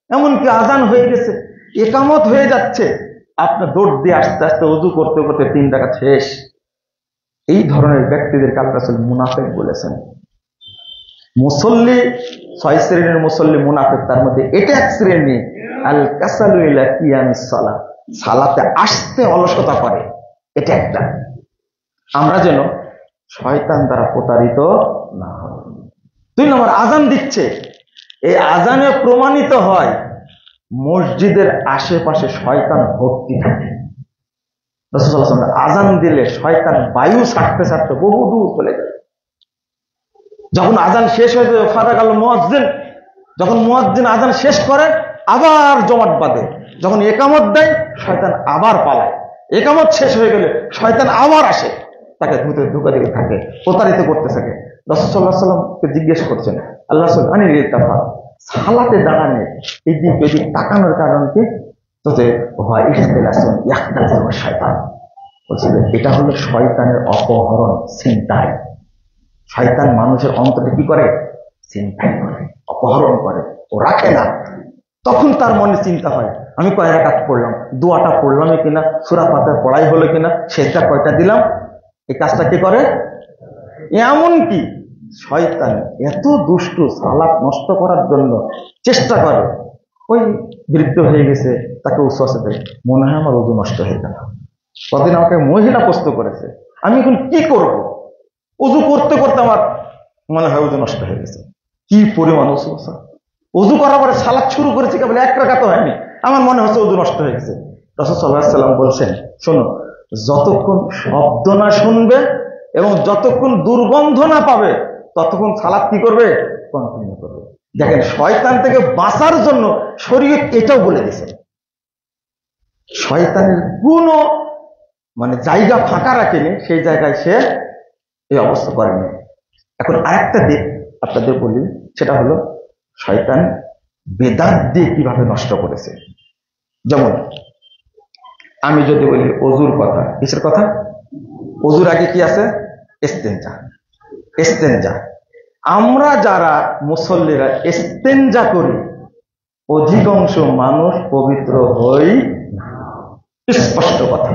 এমনকি আজান হয়ে গেছে, একামত হয়ে যাচ্ছে, আপনার দৌড় দিয়ে আস্তে আস্তে ওযু করতে করতে 3 রাকাত শেষ। এই ধরনের ব্যক্তিদেরকে আল্লাহ রাসূল মুনাফিক বলেছেন। মুসল্লি 6 শ্রেণীর মুসল্লি মুনাফিক, তার মধ্যে এটা এক শ্রেণী, আল কাসালু ইলা কিয়ামিস সালাহ, সালাতে আসতে অলসতা করে, এটা একটা। আমরা যেন শয়তান দ্বারা প্রতারিত না হয়। 2 নম্বর, আজান দিচ্ছে, এই আজানে প্রমাণিত হয় মসজিদের আশেপাশে শয়তান ভর্তি থাকে। রাসূল সাল্লাল্লাহু আলাইহি ওয়াসাল্লাম, আজান দিলে শয়তান বায়ু ছাড়তে ছাড়তে বহু দূর চলে যায়। যখন আজান শেষ হয়ে যাবে, ফারাগাল মুয়াজ্জিন, যখন মুয়াজ্জিন আজান শেষ করে, আবার জমাট বাঁধে। যখন একামত দেয়, শয়তান আবার পালায়। একামত শেষ হয়ে গেলে শয়তান আবার আসে, তাকে ধোঁকা দিতে থাকে, প্রতারিত করতে থাকে। রাসূল সাল্লাল্লাহু আলাইহি ওয়াসাল্লামকে জিজ্ঞেস করছেন, আল্লাহ রাসূল, আনিল ইলতিফা, সালাতে দাঁড়ানে এদিক ওদিক তাকানোর কারণ কি? তো যে হয় ইখতিলাসুন ইয়াখতালাসু শয়তান, বলছিলেন এটা হলো শয়তানের অপহরণ, ছিনতাই। শয়তান মানুষের অন্তরে কি করে? ছিনতাই করে, অপহরণ করে, ও রাখে না। তখন তার মনে চিন্তা হয়, আমি কয় রাকাত পড়লাম, দোয়াটা পড়লাম কিনা, সূরা ফাতিহা পড়াই হলো কিনা, সেজদা কয়টা দিলাম। এই কাজটা কি করে? এমন কি শয়তান এত দুষ্টু, সালাত নষ্ট করার জন্য চেষ্টা করে। ওই বৃদ্ধ হয়ে গেছে, তাকে উসওয়াসা দেয়, মনে হয় আমার ওযু নষ্ট হয়ে গেল। কদিন আমাকে মহিলা প্রশ্ন করেছে, আমি এখন কি করব? ওযু করতে করতে আমার মনে হয় ওযু নষ্ট হয়ে গেছে। কি পরিমাণ উসওয়াসা! ওযু করার পরে সালাত শুরু করেছে, কেবল 1 রাকাত হয়নি, আমার মনে হচ্ছে ওযু নষ্ট হয়ে গেছে। রাসূল সাল্লাল্লাহু আলাইহি ওয়াসাল্লাম বলছেন, শোনো, যতক্ষণ শব্দ না শুনবে এবং যতক্ষণ দুর্গন্ধ না পাবে, ততক্ষণ সালাত কি করবে? কন্টিনিউ করবে। দেখেন, শয়তান থেকে বাঁচার জন্য শরীয়ত এটাও বলে দিয়েছে। শয়তানের কোনো জায়গা ফাঁকা রাখেনি, সেই জায়গায় সে এই অবস্থা করেনি। এখন আরেকটা দিক আপনাদের বলি, সেটা হলো শয়তান বেদাত দিয়ে কিভাবে নষ্ট করেছে। যেমন আমি যদি বলি অজুর কথা, কিসের কথা? অজুর আগে কি আছে? ইস্তেঞ্জা। ইস্তেঞ্জা আমরা যারা মুসল্লিরা ইস্তেঞ্জা করি, অধিকাংশ মানুষ পবিত্র হই না। স্পষ্ট কথা,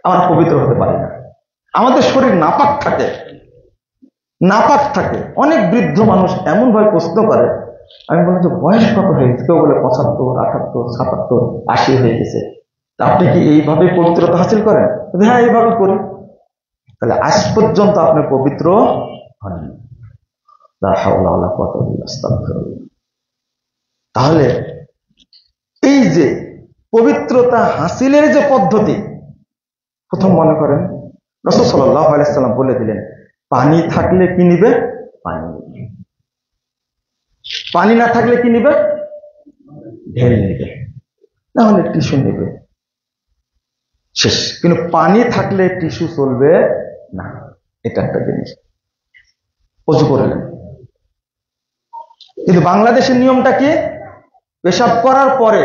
আমরা পবিত্র হতে পারি না। আমাদের শরীর নাপাক থাকে, নাপাক থাকে। অনেক বৃদ্ধ মানুষ এমন ভাবে প্রশ্ন করে, আমি বলি যে বয়স কত হয়ে গেছে? কেউ বলে 75, 78, 77, 80 হয়ে গেছে। আপনি কি এইভাবে পবিত্রতা হাসিল করেন? হ্যাঁ, এইভাবে করি। তাহলে আজ পর্যন্ত আপনি পবিত্র হননি। তাহলে এই যে পবিত্রতা হাসিলের যে পদ্ধতি, প্রথম মনে করেন রাসূল সাল্লাল্লাহু আলাইহি ওয়াসাল্লাম বলে দিলেন, পানি থাকলে কি নিবে? পানি। পানি না থাকলে কি নিবে? ঢেল নিবে, না হলে টিস্যু নেবে, শেষ। কিন্তু পানি থাকলে টিস্যু চলবে না। এটা একটা জিনিস। অজু করলেন, কিন্তু বাংলাদেশের নিয়মটা কি? পেশাব করার পরে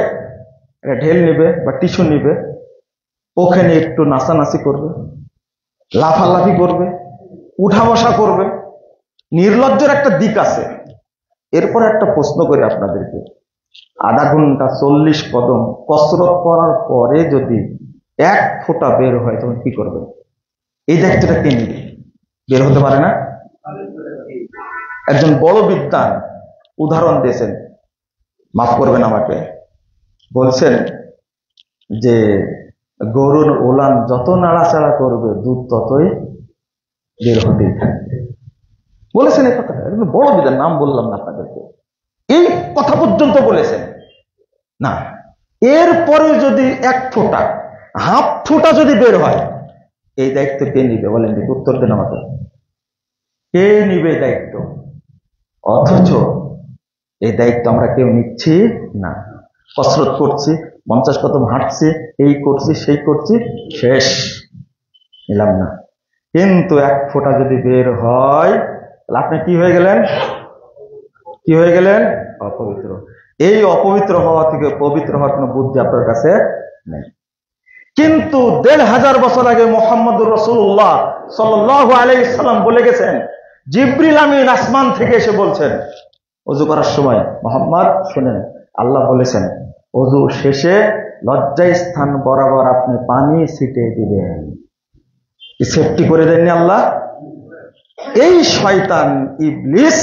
ঢেল নিবে বা টিস্যু নিবে, ওখানে একটু নাচানাচি করবে, লাফালাফি করবে, উঠা বসা করবে। নির্লজ্জের একটা দিক আছে। এরপর একটা প্রশ্ন করি আপনাদেরকে, আধা ঘন্টা 40 কদম কসরত করার পরে যদি 1 ফোঁটা বের হয়, তখন কি করবে? এই দায়িত্বটা কে নিবে? বের হতে পারে না। একজন বড় বিদ্বান উদাহরণ দিয়েছেন, মাফ করবেন আমাকে, বলছেন যে গরুর ওলান যত নাড়াচাড়া করবে দুধ ততই বের হতেই থাকবে। বলেছেন এই কথাটা, বড় বিদ্বান, নাম বললাম না আপনাদেরকে। এই কথা পর্যন্ত বলেছেন না। এরপরে যদি 1 ফোঁটা, হাফ ফোঁটা যদি বের হয়, এই দায়িত্ব কে নিবে? বলেন, উত্তর দেন আমাকে। কে নিবে দায়িত্ব? অথচ এই দায়িত্ব আমরা কেউ নিচ্ছি না। কসরত করছি, 50 কদম হাঁটছি, এই করছি সেই করছি, শেষ, নিলাম না। কিন্তু 1 ফোঁটা যদি বের হয়, তাহলে আপনি কি হয়ে গেলেন? কি হয়ে গেলেন? অপবিত্র। এই অপবিত্র হওয়া থেকে পবিত্র হওয়ার কোন বুদ্ধি আপনার কাছে নেই। কিন্তু 1500 বছর আগে মুহাম্মদুর রাসূলুল্লাহ সাল্লাল্লাহু আলাইহি সাল্লাম বলে গেছেন, জিবরিল আমিন আসমান থেকে এসে বলছেন ওযু করার সময়, মুহাম্মদ শুনেন, আল্লাহ বলেছেন ওযু শেষে লজ্জায় স্থান বরাবর আপনি পানি ছিটিয়ে দিবেন। সেফটি করে দেননি আল্লাহ? এই শয়তান ইবলিস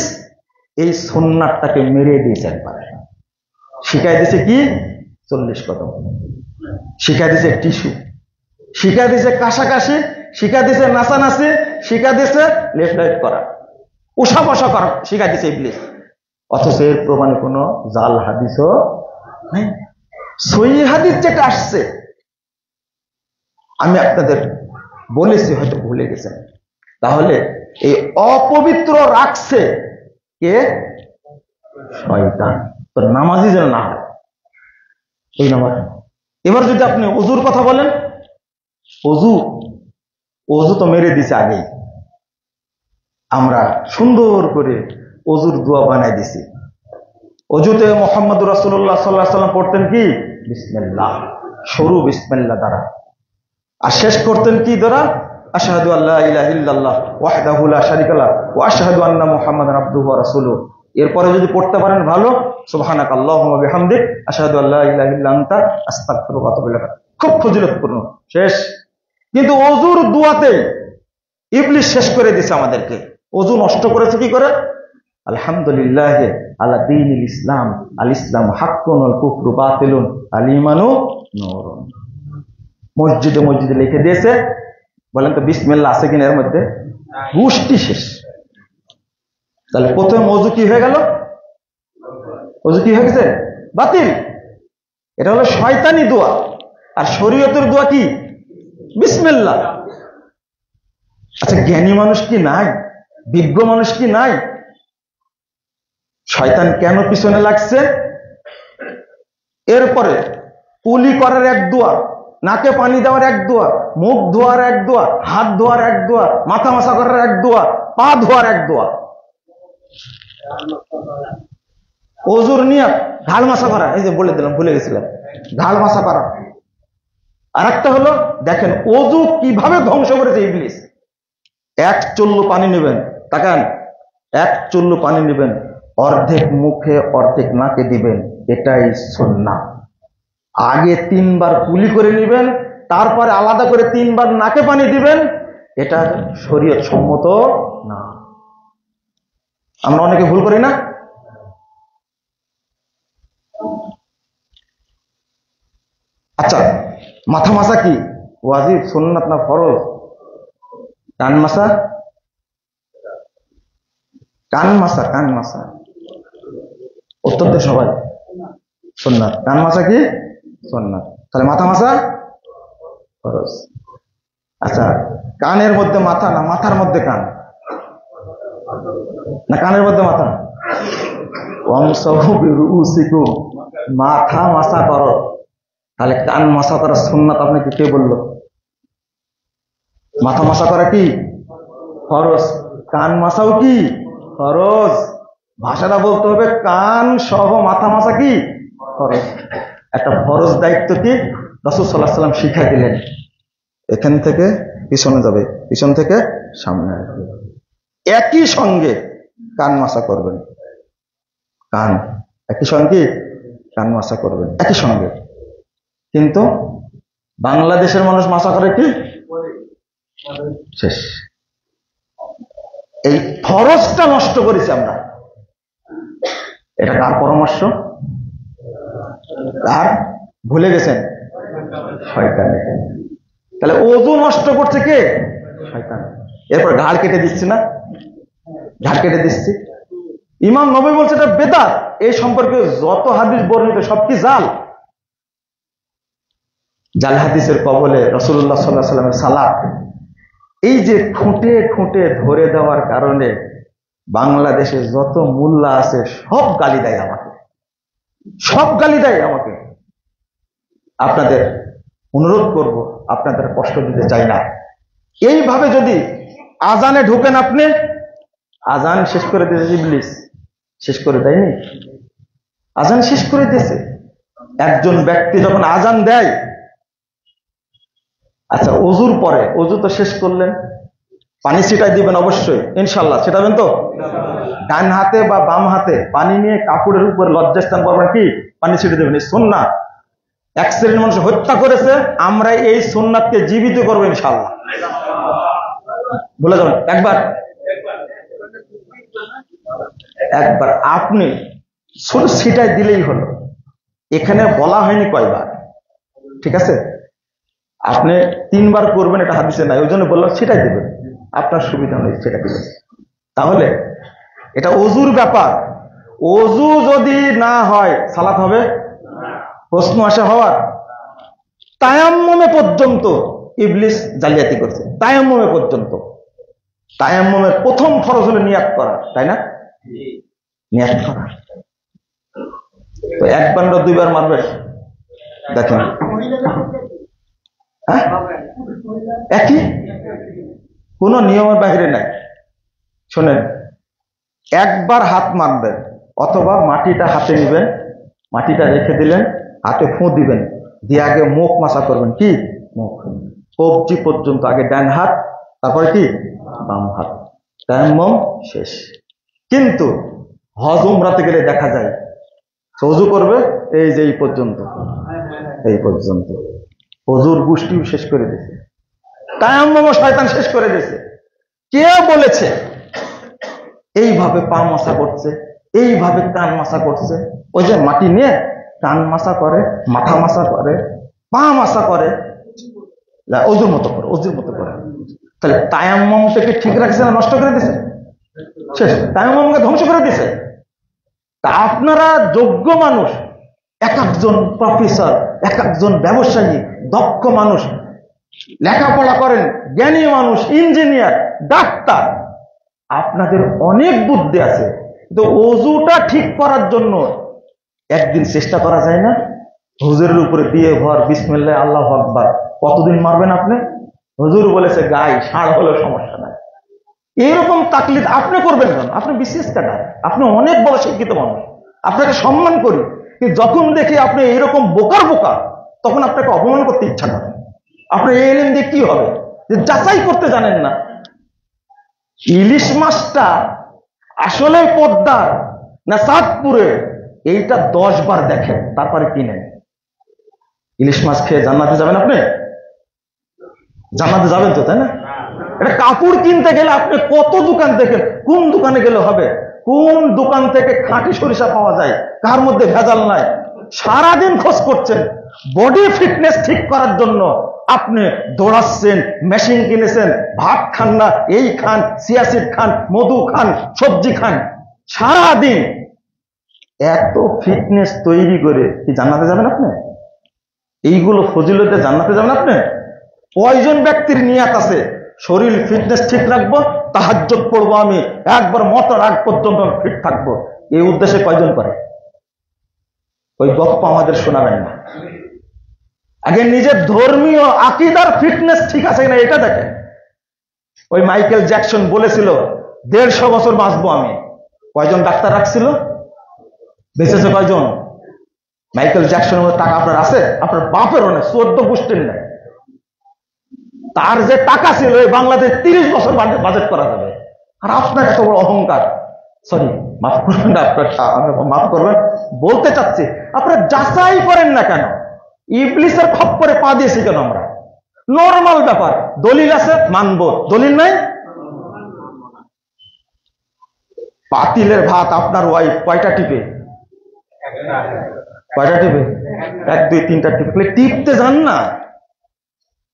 এই সুন্নাতটাকে মেরে দিয়েছেন। শিখাই দিয়েছে কি? 40 কদম, শিখা দিছে টিস্যু, শিখা দিছে কাশাকাশি, শিখা দিছে নাচানাচি, শিখা দিছে লেফট রাইট করা, উষা বসা করা শিখা দিছে ইবলিস। অথচ এর প্রমাণে কোনো জাল হাদিসও নাই। সহিহ হাদিস যেটা আসছে, আমি আপনাদের বলেছি, হয়তো ভুলে গেছেন। তাহলে এই অপবিত্র রাখছে কে? শয়তান। তো নামাজি যেন না হয় এই নামাজ। এবার যদি আপনি ওযুর কথা বলেন, ওযু তো মেরে দিছে আগেই। আমরা সুন্দর করে ওযুর দোয়া বানাই দিছি। ওযুতে মুহাম্মদুর রাসূলুল্লাহ সাল্লাল্লাহু আলাইহি ওয়াসাল্লাম পড়তেন কি? বিসমিল্লাহ, শুরু বিসমিল্লাহ দ্বারা, আর শেষ করতেন কি দ্বারা? আশহাদু আল্লা ইলাহা ইল্লাল্লাহ ওয়াহদাহু লা শারীকা লাহু ওয়া আশহাদু আন্না মুহাম্মাদান আবদুহু ওয়া রাসূলুহু। এরপরে যদি পড়তে পারেন ভালো, সুবহানাকা আল্লাহুম্মা বিহামদিক আশহাদু আল্লা ইলাহা ইল্লা আনতা আস্তাগফিরুকা ওয়া আতুবু ইলাইক। খুব ফজিলতপূর্ণ, শেষ। কিন্তু ওযুর দুয়াতে ইবলিস শেষ করে দিয়েছে আমাদেরকে। ওযু নষ্ট করেছে কি করে? আলহামদুলিল্লাহ আলা দীনিল ইসলাম, আল ইসলাম হাক্কুন ওয়াল কুফরু বাতিলুন, আল ঈমানু নূরুন। মসজিদে মসজিদে লিখে দিয়েছে। বলেন তো বিসমিল্লাহ আছে কিনা এর মধ্যে? গোষ্ঠী শেষ। তাহলে প্রথমে ওযু কি হয়ে গেল? ওযু কি হয়ে গেছে? বাতিল। এটা হলো শয়তানি দোয়া। আর শরীয়তের দোয়া কি? বিসমিল্লাহ। আচ্ছা, জ্ঞানী মানুষ কি নাই? বিজ্ঞ মানুষ কি নাই? শয়তান কেন পিছনে লাগছে? এরপরে কুলি করার এক দোয়া, নাকে পানি দেওয়ার এক দোয়া, মুখ ধোয়ার এক দোয়া, হাত ধোয়ার এক দোয়া, মাথা মাসা করার এক দোয়া, পা ধোয়ার এক দোয়া। ওজুর নিয়ত ঘাড় মাসা করা, এই যে বলে দিলাম, ভুলে গেছিলাম, ঘাড় মাসা করা। আর একটা হলো দেখেন ওজু কিভাবে ধ্বংস করেছে ইবলিস। এক চুল্লু পানি নেবেন, তাকান, এক চুল্লু পানি নেবেন, অর্ধেক মুখে অর্ধেক নাকে দিবেন, এটাই সুন্নাহ। আগে 3 বার কুলি করে নেবেন, তারপরে আলাদা করে 3 বার নাকে পানি দিবেন, এটা শরীয়ত সম্মত না। আমরা অনেকে ভুল করি না? আচ্ছা, মাথা মাসা কি ওয়াজিব, সুন্নাত না ফরজ? কান মাসা, কান মাসা, কান মাসা, উত্তর দেয় সবাই সুন্নাত। কান মাসা কি সুন্নাত, তাহলে মাথা মাসা ফরজ। আচ্ছা, কানের মধ্যে মাথা না মাথার মধ্যে কান? না কানের মধ্যে মাথা? মাথা মাসা করো, তাহলে কান মাসা করা সুন্নাত আপনাকে কে বললো? মাথা মাসা করা কি ফরজ, কান মাসাও কি ফরজ। ভাষাটা বলতে হবে কান সহ মাথা মাসা কি ফরজ। একটা ফরজ দায়িত্ব কি রাসূল সাল্লাল্লাহু আলাইহি ওয়াসাল্লাম শিখাই দিলেন, এখান থেকে পিছনে যাবে, পিছন থেকে সামনে আসবে, একই সঙ্গে কান মাসা করবেন। কান একই সঙ্গে কান মাসা করবেন একই সঙ্গে। কিন্তু বাংলাদেশের মানুষ মাসা করে কি শেষ। এই ফরজটা নষ্ট করেছি আমরা। এটা কার পরামর্শ? আর ভুলে গেছেন? শয়তান। তাহলে ওযু নষ্ট করছে কে? শয়তান। এরপর ঘাড় কেটে দিচ্ছি না, ঘাড় কেটে দিচ্ছি। ইমাম নবী বলছে এটা বেদাত। এই সম্পর্কে যত হাদিস বর্ণিত সব কি জাল। জাল হাদিসের কবলে রাসূলুল্লাহ সাল্লাল্লাহু আলাইহি ওয়াসাল্লামের সালাত, এই যে খুঁটে খুঁটে ধরে দেওয়ার কারণে বাংলাদেশে যত মোল্লা আছে সব গালি দেয় আমাকে, সব গালি দেয় আমাকে। আপনাদের অনুরোধ করব, আপনাদের কষ্ট দিতে চাই না। এইভাবে যদি আজানে ঢুকেন, আপনি আজান শেষ করে দিয়েছে ইবলিস, শেষ করে দেয়নি? আজান শেষ করে দিয়েছে। একজন ব্যক্তি যখন আজান দেয়, আচ্ছা ওযুর পরে, ওযু তো শেষ করলেন, পানি ছিটাই দিবেন অবশ্যই, ইনশাল্লাহ ছিটাবেন তো? ডান হাতে বা বাম হাতে পানি নিয়ে কাপড়ের উপরে লজ্জাস্থান করবেন, কি পানি ছিটে দেবেন। এই সুন্নাত। এক শ্রেণীর মানুষ হত্যা করেছে, আমরা এই সুন্নাতকে জীবিত করবো ইনশাল্লাহ। বলে যাবেন একবার, একবার আপনি শুধু ছিটাই দিলেই হলো। এখানে বলা হয়নি কয়বার, ঠিক আছে? আপনি 3 বার করবেন, এটা হাদিসে নাই, ওই জন্য বললাম ছিটাই দিবেন, আপনার সুবিধা নেই সেটা দিবেন। তাহলে এটা ওযুর ব্যাপার। ওযু যদি না হয় সালাত হবে? প্রশ্ন আসে হওয়ার। তায়াম্মুমে পর্যন্ত ইবলিস জালিয়াতি করছে, তায়াম্মুমে পর্যন্ত। তায়াম্মুমের প্রথম ফরজ হলো নিয়াত করা, তাই না? নিয়াত করা। তো 1 বার না 2 বার মারবে? দেখেন, হ্যাঁ একই, কোন নিয়মের বাইরে নাই। শোনেন, একবার হাত মারবেন, অথবা মাটিটা হাতে নিবেন, মাটিটা রেখে দিলেন, হাতে ফু দিবেন, দিয়ে আগে মুখ মাসা করবেন, কি মুখ কবজি পর্যন্ত, আগে ডান হাত, তারপরে কি বাম হাত, তায়াম্মুম শেষ। কিন্তু হজ উমরাতে গেলে দেখা যায় ওযু করবে এই যে এই পর্যন্ত, এই পর্যন্ত। ওযুর গোষ্ঠীও শেষ করে দিয়েছে, তায়াম্মুম শয়তান শেষ করে দিয়েছে। কে বলেছে এইভাবে পা মাসা করছে, এইভাবে কান মাসা করছে? ওই যে মাটি নিয়ে কান মাসা করে, মাথা মাসা করে, পা মাসা করে, ওযুর মতো করে, ওযুর মতো করে। তাহলে তায়াম্মুমটাকে ঠিক রাখছে না নষ্ট করে দিছে? শেষ, তায়াম্মুমকে ধ্বংস করে দিছে। তা আপনারা যোগ্য মানুষ, এক একজন প্রফেসর, এক একজন ব্যবসায়ী, দক্ষ মানুষ, লেখাপড়া করেন, জ্ঞানী মানুষ, ইঞ্জিনিয়ার, ডাক্তার, আপনাদের অনেক বুদ্ধি আছে। তো ওযুটা ঠিক করার জন্য একদিন চেষ্টা করা যায় না? হুজুরের উপরে দিয়ে ভর, বিসমিল্লাহ আল্লাহু আকবার, কতদিন মারবেন আপনি? হুজুর বলেছে গাই ষাঁড় হলেও সমস্যা নাই। এরকম তাকলিদ আপনি করবেন কেন? আপনি বিশেষ ক্যাডার, আপনি অনেক বড় শিক্ষিত মানুষ, আপনাকে সম্মান করি, কিন্তু যখন দেখি আপনি এইরকম বোকার বোকা, তখন আপনাকে অপমান করতে ইচ্ছা করে। আপনি এই এলিম দিয়ে কি হবে, যে যাচাই করতে জানেন না। ইলিশ মাছটা আসলে পদ্মার না চাঁদপুরে, এইটা 10 বার দেখেন, তারপরে কিনেন। ইলিশ মাছ খেয়ে জান্নাতে যাবেন আপনি? জান্নাতে যাবেন তো, তাই না? এটা কাপড় কিনতে গেলে আপনি কত দোকান দেখেন, কোন দোকানে গেলে হবে, কোন দোকান থেকে খাঁটি সরিষা পাওয়া যায়, কার মধ্যে ভেজাল নাই, সারাদিন খোঁজ করছেন। বডি ফিটনেস ঠিক করার জন্য আপনি দৌড়াচ্ছেন, মেশিন কিনেছেন, ভাত খান না, এই খান, সিয়াসিড খান, মধু খান, সবজি খান, সারাদিন এত ফিটনেস তৈরি করে কি জান্নাতে যাবেন আপনি? এইগুলো ফজিলতে জান্নাতে যাবেন আপনি? কয়জন ব্যক্তির নিয়াত আছে শরীর ফিটনেস ঠিক রাখবো, তাহাজ্জুদ পড়বো, আমি একবার মতার আগ পর্যন্ত ফিট থাকবো, এই উদ্দেশ্যে কয়জন করে? ওই গপ্প আমাদের শোনাবেন না। আগে নিজের ধর্মীয় আকীদার ফিটনেস ঠিক আছে কিনা এটা দেখেন। ওই মাইকেল জ্যাকসন বলেছিল 150 বছর বাঁচবো আমি। কয়জন ডাক্তার রাখছিল? বেঁচেছে কয়জন? মাইকেল জ্যাকসনের মধ্যে টাকা আপনার আছে? আপনার বাপেরও নেই, 14 গোষ্ঠীর নেই। তার যে টাকা ছিল এই বাংলাদেশ 30 বছর বাজেট করা যাবে। আর আপনার এত বড় অহংকার, সরি মাফ করবেন না, মাফ করবেন, বলতে চাচ্ছি আপনারা যাচাই করেন না কেন? ইবলিসের খপ্পরে পা দিয়েছি কেন আমরা? নর্মাল ব্যাপার, দলিল আছে মানবো, দলিল নাই। পাতিলের ভাত আপনার ওয়াইফ কয়টা টিপে? কয়টা টিপে? 1 2 3টা টিপলে টিপতে যান না।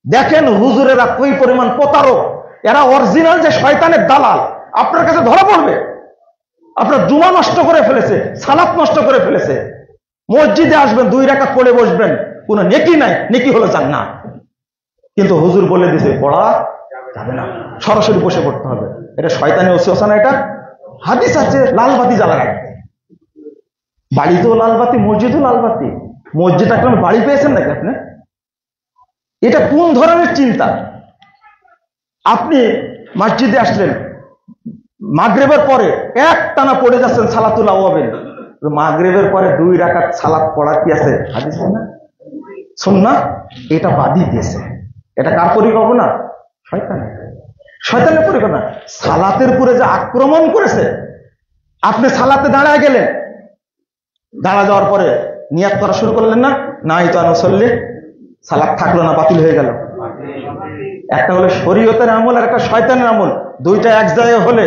দেখেন হুজুরেরা কই পরিমাণ প্রতারক, এরা অরিজিনাল যে শয়তানের দালাল আপনার কাছে ধরা পড়বে। আপনার জুমা নষ্ট করে ফেলেছে, সালাত নষ্ট করে ফেলেছে। মসজিদে আসবেন 2 রাকাত পড়ে বসবেন, কোনো নেকি নাই, নেকি হলো জান্নাত। কিন্তু হুজুর বলে দিয়েছে পড়া যাবে না, সরাসরি বসে পড়তে হবে। এটা শয়তানি ওসওয়াসা না, এটা হাদিস আছে লাল বাতি জ্বালা রাখবে। বাড়িতেও লাল বাতি, মসজিদেও লাল বাতি। মসজিদ একটা বাড়ি পেয়েছেন নাকি আপনি? এটা কোন ধরনের চিন্তা? আপনি মসজিদে আসলেন, মাগরিবের পরে একটানা পড়ে যাচ্ছেন সালাতুল আওয়াবিন। মাগরিবের পরে 2 রাকাত সালাত পড়া কি আছে হাদিসে না? সুন্নাহ। এটা বাদই দিয়েছে। এটা কার পরিকল্পনা? শয়তানের। শয়তানের পরিকল্পনা। সালাতের উপরে যে আক্রমণ করেছে, আপনি সালাতে দাঁড়ায় গেলেন, দাঁড়া যাওয়ার পরে নিয়াত করা শুরু করলেন না, নাই তো আনুসল্লি, সালাত থাকলো না, বাতিল হয়ে গেল। একটা হলো শরীয়তের আমল আর একটা শয়তানের আমল, দুইটা এক জায়গায় হলে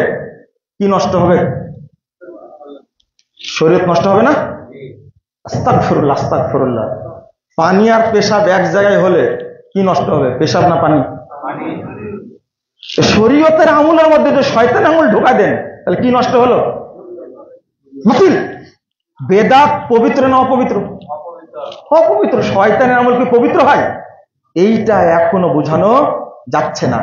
কি নষ্ট হবে? শরীয়ত নষ্ট হবে না? আস্তাগফিরুল্লাহ, আস্তাগফিরুল্লাহ। পানি আর পেশাব এক জায়গায় হলে কি নষ্ট হবে? পেশাব না পানি? শরীয়তের আমলের মধ্যে যে শয়তান আমল ঢোকা দেন, তাহলে কি নষ্ট হলো? বাতিল। বেদাত পবিত্র না অপবিত্র? অপবিত্র। শয়তানের আমল কি পবিত্র হয়? এইটা এখনো বোঝানো যাচ্ছে না।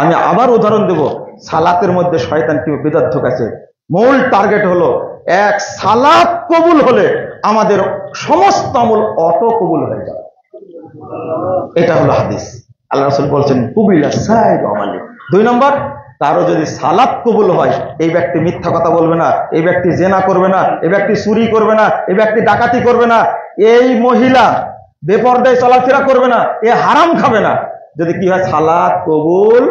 আমি আবার উদাহরণ দেব, সালাতের মধ্যে শয়তান কি বেদাত ঢোকাছে। মূল টার্গেট হলো এক, সালাত কবুল হলে আমাদের সমস্ত আমল অটো কবুল হয়ে যাবে। এটা হলো হাদিস। আল্লাহ রাসূল বলছেন কুবিলা সাইদ আমালি। 2 নম্বর, কারো যদি সালাত কবুল হয়, এই ব্যক্তি মিথ্যা কথা বলবে না, এই ব্যক্তি জেনা করবে না, এই ব্যক্তি চুরি করবে না, এই ব্যক্তি ডাকাতি করবে না, এই মহিলা বেপরদায় চলাফেরা করবে না, এ হারাম খাবে না। যদি কি হয়? সালাত কবুল।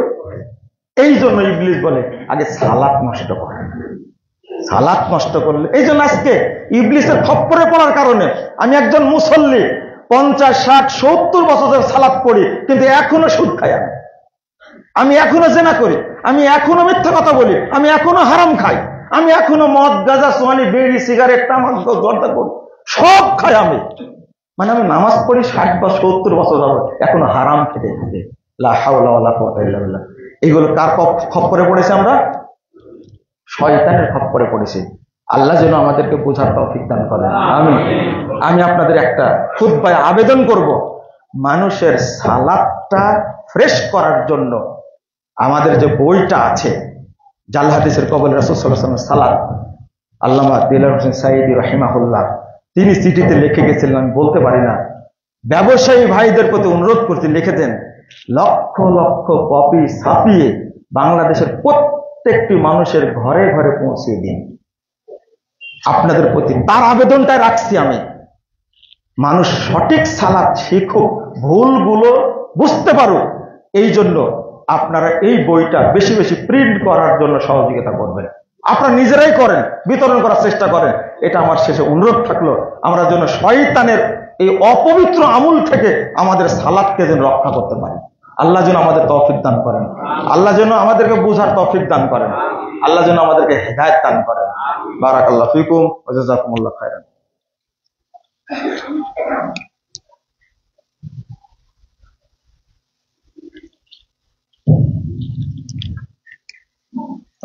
এই জন্য ইবলিস বলে আগে সালাত নষ্ট করে। সালাত নষ্ট করলে, এই জন্য আজকে ইবলিসের খপ্পরে পড়ার কারণে আমি একজন মুসল্লি 50 60 70 বছরের সালাত পড়ি, কিন্তু এখনো সুদ খাই, আমি এখনো জেনা করি, আমি এখনো মিথ্যা কথা বলি, আমি এখনো হারাম খাই, আমি এখনো মদ গাঁজা সোয়ানি বিড়ি সিগারেট তামাক জর্দা করি, সব খাই আমি। মানে আমি নামাজ পড়ি 60 বা 70 বছর যাবত, এখনো হারাম খেতে থাকে। লা হাওলা ওয়ালা কুওয়াতা ইল্লা বিল্লাহ। এগুলো কার খপ্পরে পড়েছে? আমরা শয়তানের খপ্পরে পড়েছি। আল্লাহ যেন আমাদেরকে বোঝার তৌফিক দান করেন। আমি আপনাদের একটা খুতবায় আবেদন করব, মানুষের সালাতটা ফ্রেশ করার জন্য আমাদের যে বইটা আছে জাল হাদিসের কবল রাসূল সাল্লাল্লাহু আলাইহি ওয়াসাল্লাম সালাত, আল্লামা দিলওয়ার হোসেন সাঈদী রাহিমাহুল্লাহ তিনি চিঠিতে লিখে গেছিলেন, আমি বলতে পারি না, ব্যবসায়ী ভাইদের প্রতি অনুরোধ করতে লিখে দেন, লক্ষ লক্ষ কপি ছাপিয়ে বাংলাদেশের প্রত্যেকটি মানুষের ঘরে ঘরে পৌঁছে দিন। আপনাদের প্রতি তার আবেদনটাই রাখছি আমি, মানুষ সঠিক সালাত শিখুক, ভুলগুলো বুঝতে পারুক। এই জন্য আপনারা এই বইটা বেশি বেশি প্রিন্ট করার জন্য সহযোগিতা করবেন। আপনারা নিজেরাই করেন, বিতরণ করার চেষ্টা করেন। এটা আমার শেষে অনুরোধ থাকলো, আমরা যেন শয়তানের এই অপবিত্র আমল থেকে আমাদের সালাতকে যেন রক্ষা করতে পারি। আল্লাহ যেন আমাদের তৌফিক দান করেন, আল্লাহ যেন আমাদেরকে বুঝার তৌফিক দান করেন, আল্লাহ যেন আমাদেরকে হেদায়েত দান করেন। বারাকাল্লাহু ফিকুম ওয়া জাযাকুমুল্লাহু খাইরান।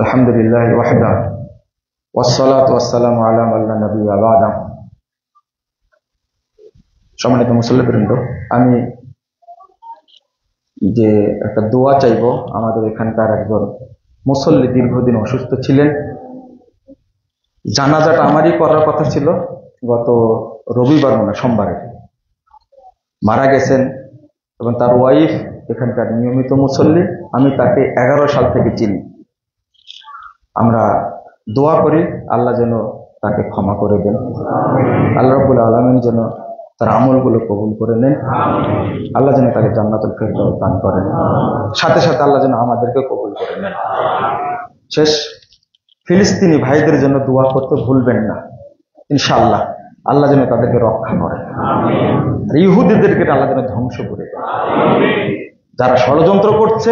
আলহামদুলিল্লাহ ওয়াহদা ওয়াসসালাতু ওয়াসসালামু আলা মান লা নাবিয়্যা বা'দা। সম্মানিত মুসল্লিবৃন্দ, আমি যে একটা দোয়া চাইবো, আমাদের এখানকার একজন মুসল্লি দীর্ঘদিন অসুস্থ ছিলেন। জানাজাটা আমারই করার কথা ছিল, গত রবিবার মনে সোমবারে মারা গেছেন, এবং তার ওয়াইফ এখানকার নিয়মিত মুসল্লি। আমি তাকে 11 সাল থেকে চিনি। আমরা দোয়া করি আল্লাহ যেন তাকে ক্ষমা করে দেন, আল্লাহ রাব্বুল আলামিন যেন তার আমলগুলো কবুল করে নেন, আল্লাহ যেন তাকে জান্নাতুল ফেরদাউস দান করেন, সাথে সাথে আল্লাহ যেন আমাদেরকে কবুল করে নেন। শেষ, ফিলিস্তিনি ভাইদের জন্য দোয়া করতে ভুলবেন না। ইনশাআল্লাহ আল্লাহ যেন তাদেরকে রক্ষা করেন, আর ইহুদিদেরকে আল্লাহ যেন ধ্বংস করে দেন। যারা ষড়যন্ত্র করছে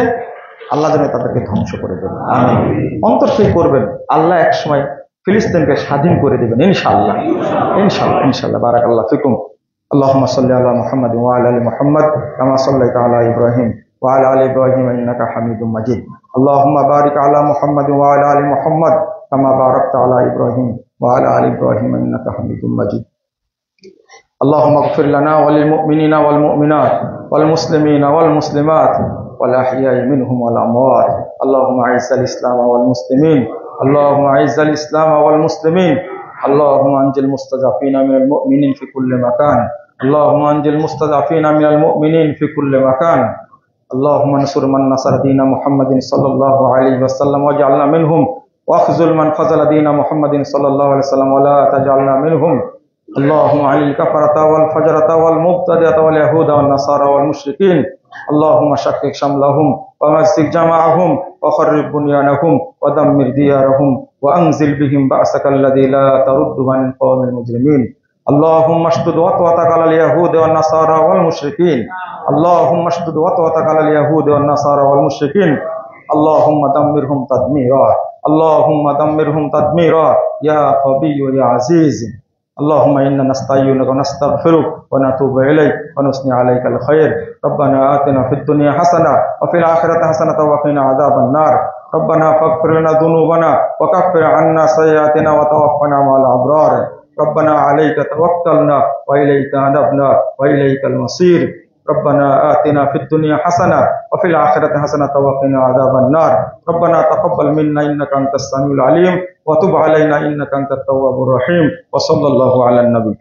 আল্লাহ যেন তাদেরকে ধ্বংস করে দেন। আমিন। অন্তর থেকে করবেন, আল্লাহ একসময় ফিলিস্তিনকে স্বাধীন করে দেবেন ইনশাআল্লাহ, ইনশাআল্লাহ, ইনশাআল্লাহ। বারাকাল্লাহু ফিকুম। আল্লাহুম্মা সাল্লি আলা মুহাম্মাদ ওয়া আলা আলি মুহাম্মাদ কামা সাল্লাইতা আলা ইব্রাহিম ওয়া আলা আলি ইব্রাহিম ইন্নাকা হামিদুম মাজিদ। আল্লাহুম্মা বারিক আলা মুহাম্মাদ ওয়া আলা আলি মুহাম্মাদ কামা বারাকতা আলা ইব্রাহিম ওয়া আলা আলি ইব্রাহিম ইন্নাকা হামিদুম মাজিদ। اللهم اغفر لنا وللمؤمنين والمؤمنات والمسلمين والمسلمات والأحياء منهم والأموات. اللهم أعز الإسلام والمسلمين، اللهم أعز الإسلام والمسلمين، اللهم أنجِ المستضعفين من المؤمنين في كل مكان، اللهم أنجِ المستضعفين من المؤمنين في كل مكان، اللهم انصر من نصر دين محمد صلى الله عليه وسلم واجعلنا منهم، واخذل من خذل دين محمد صلى الله عليه وسلم ولا تجعلنا منهم. اللهم عن الكفرة والفجرة والمبتدعة واليهود والنصارى والمشركين، اللهم شقق شملهم ومزق جمعهم وخرب بنيانهم ودمر ديارهم وأنزل بهم بأسك الذي لا ترد عن القوم المجرمين. اللهم اشدد وطوتك على اليهود والنصارى والمشركين، اللهم اشدد وطوتك على اليهود والنصارى والمشركين، اللهم دمرهم تدميرا، اللهم دمرهم تدميرا يا قوي يا عزيز. اللهم إنا نستعينك ونستغفرك ونتوب إليك ونثني عليك الخير. ربنا آتنا في الدنيا حسنة وفي الآخرة حسنة وقنا عذاب النار. ربنا فاغفر لنا ذنوبنا وكفر عنا سيئاتنا وتوفنا مع الأبرار. ربنا عليك توكلنا وإليك أنبنا وإليك المصير. ربنا آتنا في الدنيا حسنة وفي الآخرة حسنة وقنا عذاب النار. ربنا تقبل منا إنك أنت السميع العليم وتب علينا إنك أنت التواب الرحيم. وصلى الله على النبي.